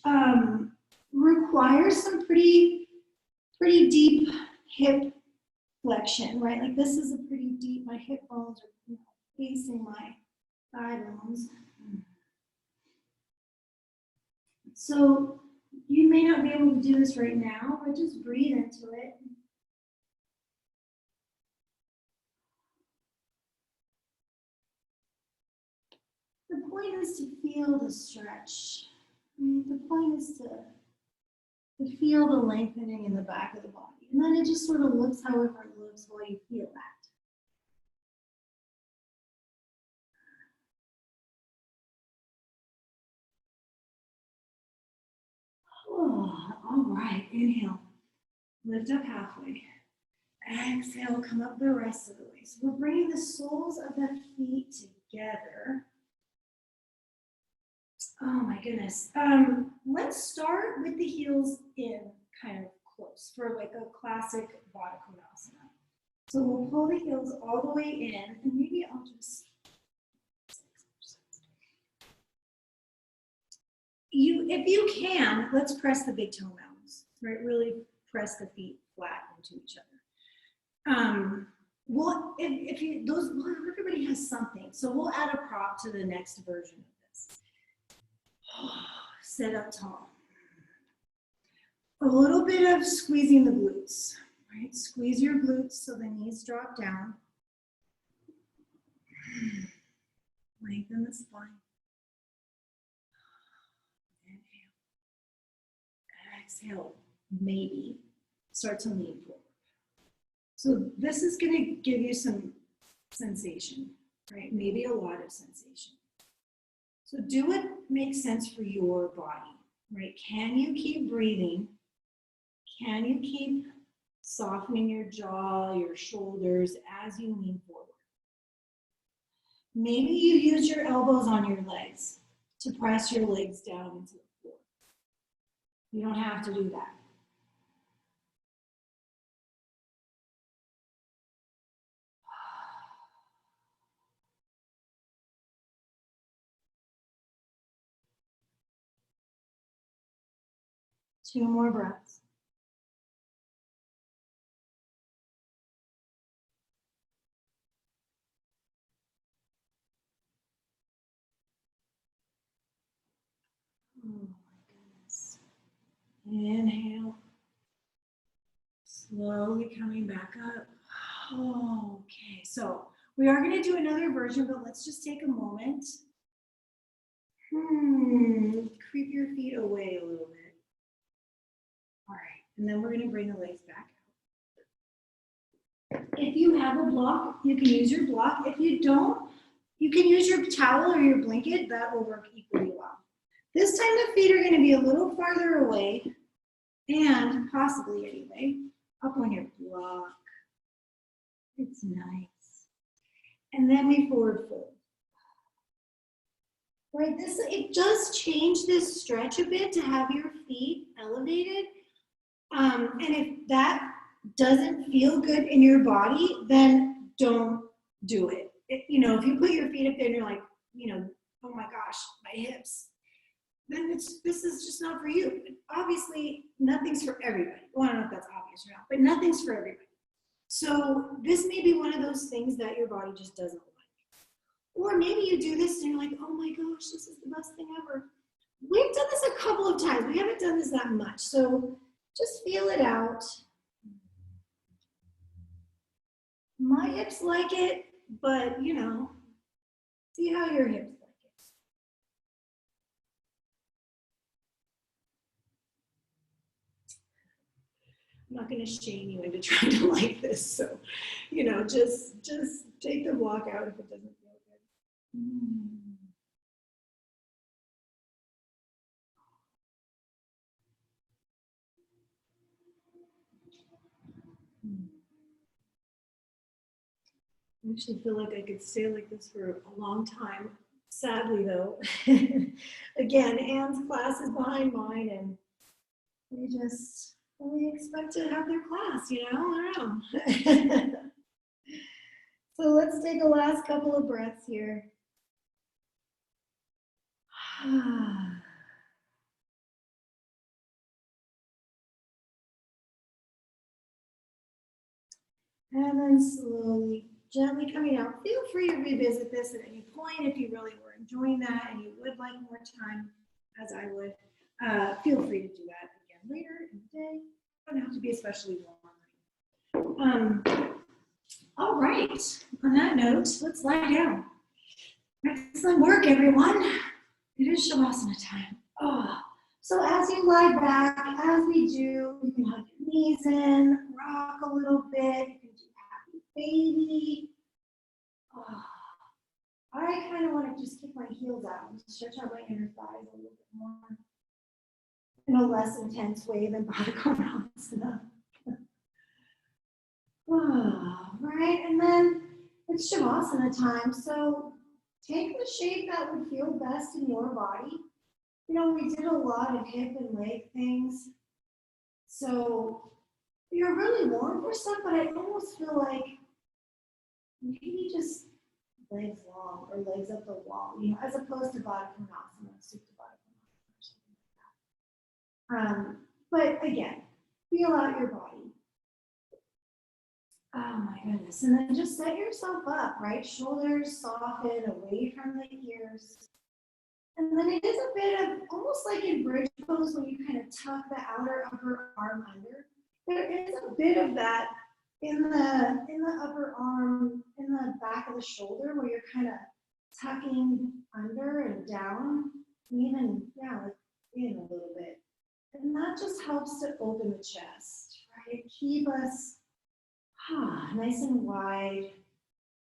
requires some pretty deep hip flexion, right? Like this is a pretty deep, my hip bones are facing my thigh bones. So you may not be able to do this right now, but just breathe into it. The point is to feel the stretch. The point is to feel the lengthening in the back of the body. And then it just sort of looks however it looks while you feel that. Oh, all right, inhale. Lift up halfway. Exhale, come up the rest of the way. So we're bringing the soles of the feet together. Oh my goodness. Let's start with the heels in, kind of close, for like a classic Baddha Konasana. So we'll pull the heels all the way in, and maybe I'll just, if you can, let's press the big toe mounds, right? Really press the feet flat into each other. Well, everybody has something, so we'll add a prop to the next version of this. Sit up tall. A little bit of squeezing the glutes, right? Squeeze your glutes so the knees drop down. Lengthen the spine. Inhale. Exhale. Maybe start to lean forward. So this is going to give you some sensation, right? Maybe a lot of sensation. So do what makes sense for your body, right? Can you keep breathing? Can you keep softening your jaw, your shoulders as you lean forward? Maybe you use your elbows on your legs to press your legs down into the floor. You don't have to do that. Two more breaths. Oh my goodness. Inhale. Slowly coming back up. Okay, so we are going to do another version, but let's just take a moment. Creep your feet away a little bit. All right, and then we're going to bring the legs back out. If you have a block, you can use your block. If you don't, you can use your towel or your blanket. That will work equally well. This time the feet are going to be a little farther away, and possibly anyway, up on your block. It's nice. And then we forward fold. right? It does change this stretch a bit to have your feet elevated. And if that doesn't feel good in your body, then don't do it. If you put your feet up there and you're like, oh my gosh, my hips, then this is just not for you. Obviously, nothing's for everybody. Well, I don't know if that's obvious or not, but nothing's for everybody. So this may be one of those things that your body just doesn't like. Or maybe you do this and you're like, oh my gosh, this is the best thing ever. We've done this a couple of times. We haven't done this that much. So just feel it out. My hips like it, but see how your hips like it. I'm not going to shame you into trying to like this. So, just take the block out if it doesn't feel good. I actually feel like I could stay like this for a long time. Sadly, though, again, Anne's class is behind mine, and we just fully expect to have their class, I don't know. So let's take a last couple of breaths here. And then slowly, gently coming out. Feel free to revisit this at any point if you really were enjoying that and you would like more time, as I would. Feel free to do that again later in the day. It doesn't have to be especially long. All right. On that note, let's lie down. Excellent work, everyone. It is Shavasana time. Oh. So as you lie back, as we do, you can hug your knees in, rock a little bit. You can do happy baby. Oh. I kind of want to just kick my heels out and stretch out my inner thighs a little bit more in a less intense way than Baddha Konasana. Right, and then it's Shavasana time. So take the shape that would feel best in your body. We did a lot of hip and leg things. So you're really warm for stuff, but I almost feel like maybe just legs long or legs up the wall, as opposed to Baddha Konasana, Supta Baddha Konasana or something like that. But again, feel out your body. Oh my goodness. And then just set yourself up, right? Shoulders soften away from the ears. And then it is a bit of almost like in bridge pose when you kind of tuck the outer upper arm under. There is a bit of that in the upper arm, in the back of the shoulder where you're kind of tucking under and down, and even, like in a little bit. And that just helps to open the chest, right? Keep us nice and wide,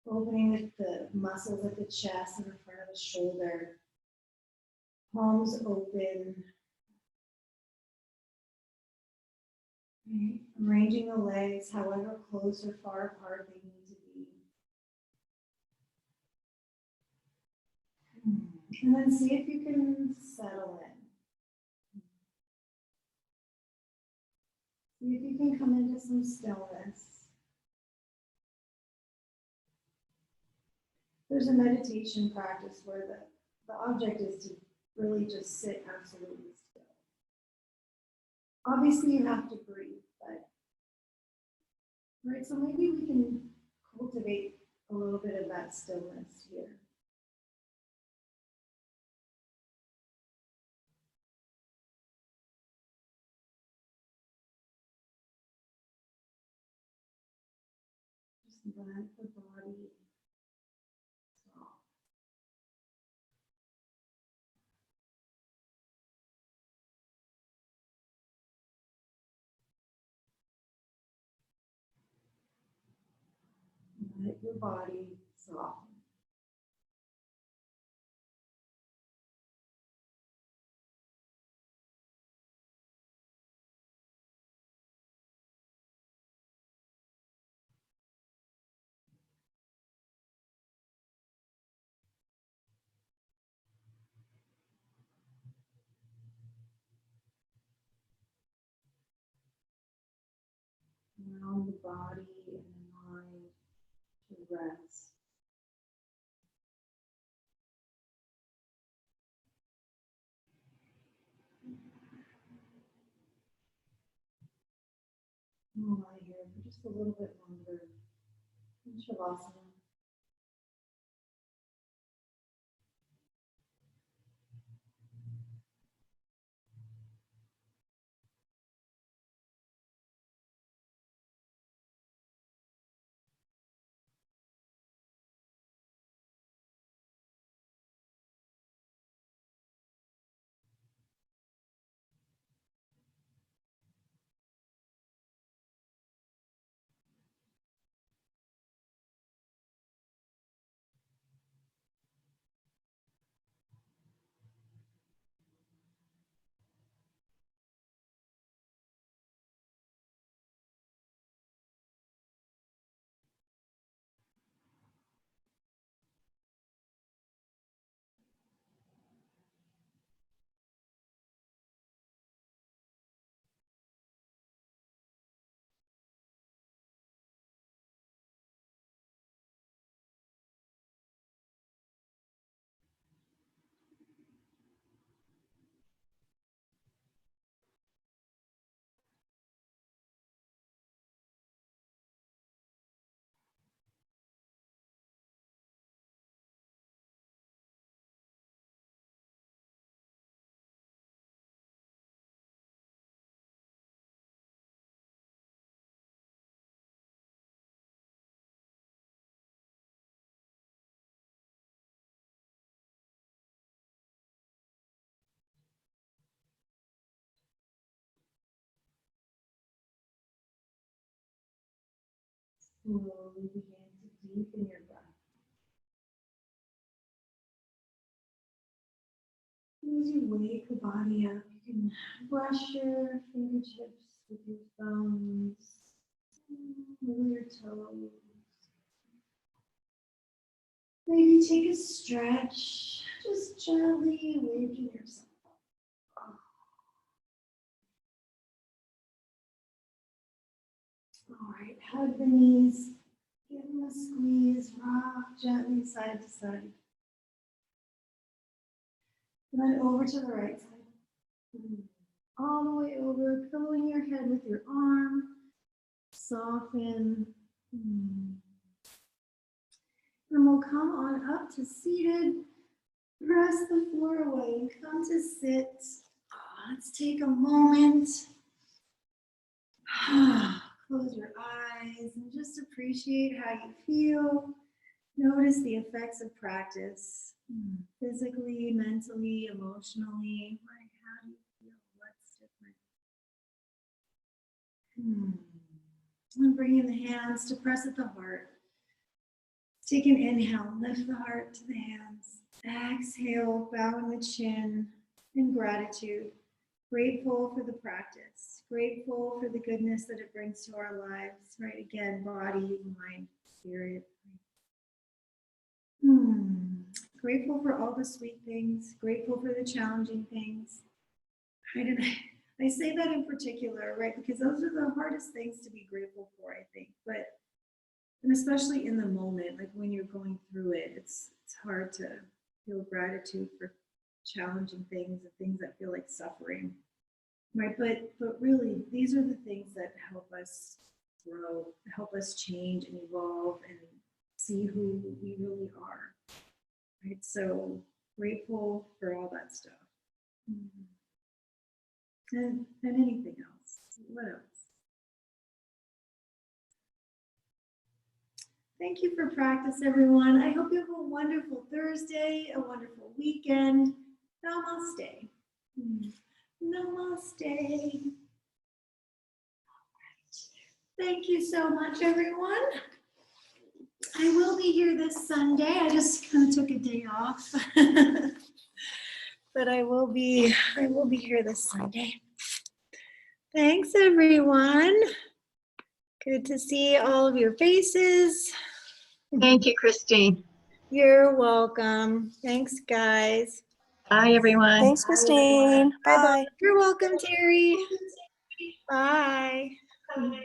opening the muscles at the chest and the front of the shoulder. Palms open. Right. Arranging the legs however close or far apart they need to be. And then see if you can settle in. See if you can come into some stillness. There's a meditation practice where the object is to really just sit absolutely still. Obviously, you have to breathe, but right, so maybe we can cultivate a little bit of that stillness here. Just let the body stop. Let your body soften. allow the body and the mind to rest. We'll lie here for just a little bit longer in Shavasana. Slowly begin to deepen your breath. As you wake the body up, you can brush your fingertips with your thumbs, wiggle your toes. Maybe take a stretch, just gently waking yourself up. All right, hug the knees, give them a squeeze, rock gently side to side. And then over to the right side. All the way over, pillowing your head with your arm. Soften. And we'll come on up to seated. Press the floor away and come to sit. Let's take a moment. Close your eyes and just appreciate how you feel. Notice the effects of practice. Physically, mentally, emotionally. How do you feel? What's different? And bring in the hands to press at the heart. Take an inhale, lift the heart to the hands. Exhale, bowing the chin in gratitude. Grateful for the practice. Grateful for the goodness that it brings to our lives. Right, again, body, mind, spirit. Grateful for all the sweet things. Grateful for the challenging things. Right, and I say that in particular, right, because those are the hardest things to be grateful for, I think. And especially in the moment, like when you're going through it, it's hard to feel gratitude for challenging things and things that feel like suffering, right? But really, these are the things that help us grow, help us change and evolve and see who we really are, right? So grateful for all that stuff. And anything else. What else? Thank you for practice, everyone. I hope you have a wonderful Thursday, a wonderful weekend. Namaste. Namaste. Thank you so much, everyone. I will be here this Sunday. I just kind of took a day off. But I will be here this Sunday. Thanks, everyone. Good to see all of your faces. Thank you, Christine. You're welcome. Thanks, guys. Bye, everyone. Thanks, Christine. Bye. You're welcome, Terry. Bye. Bye.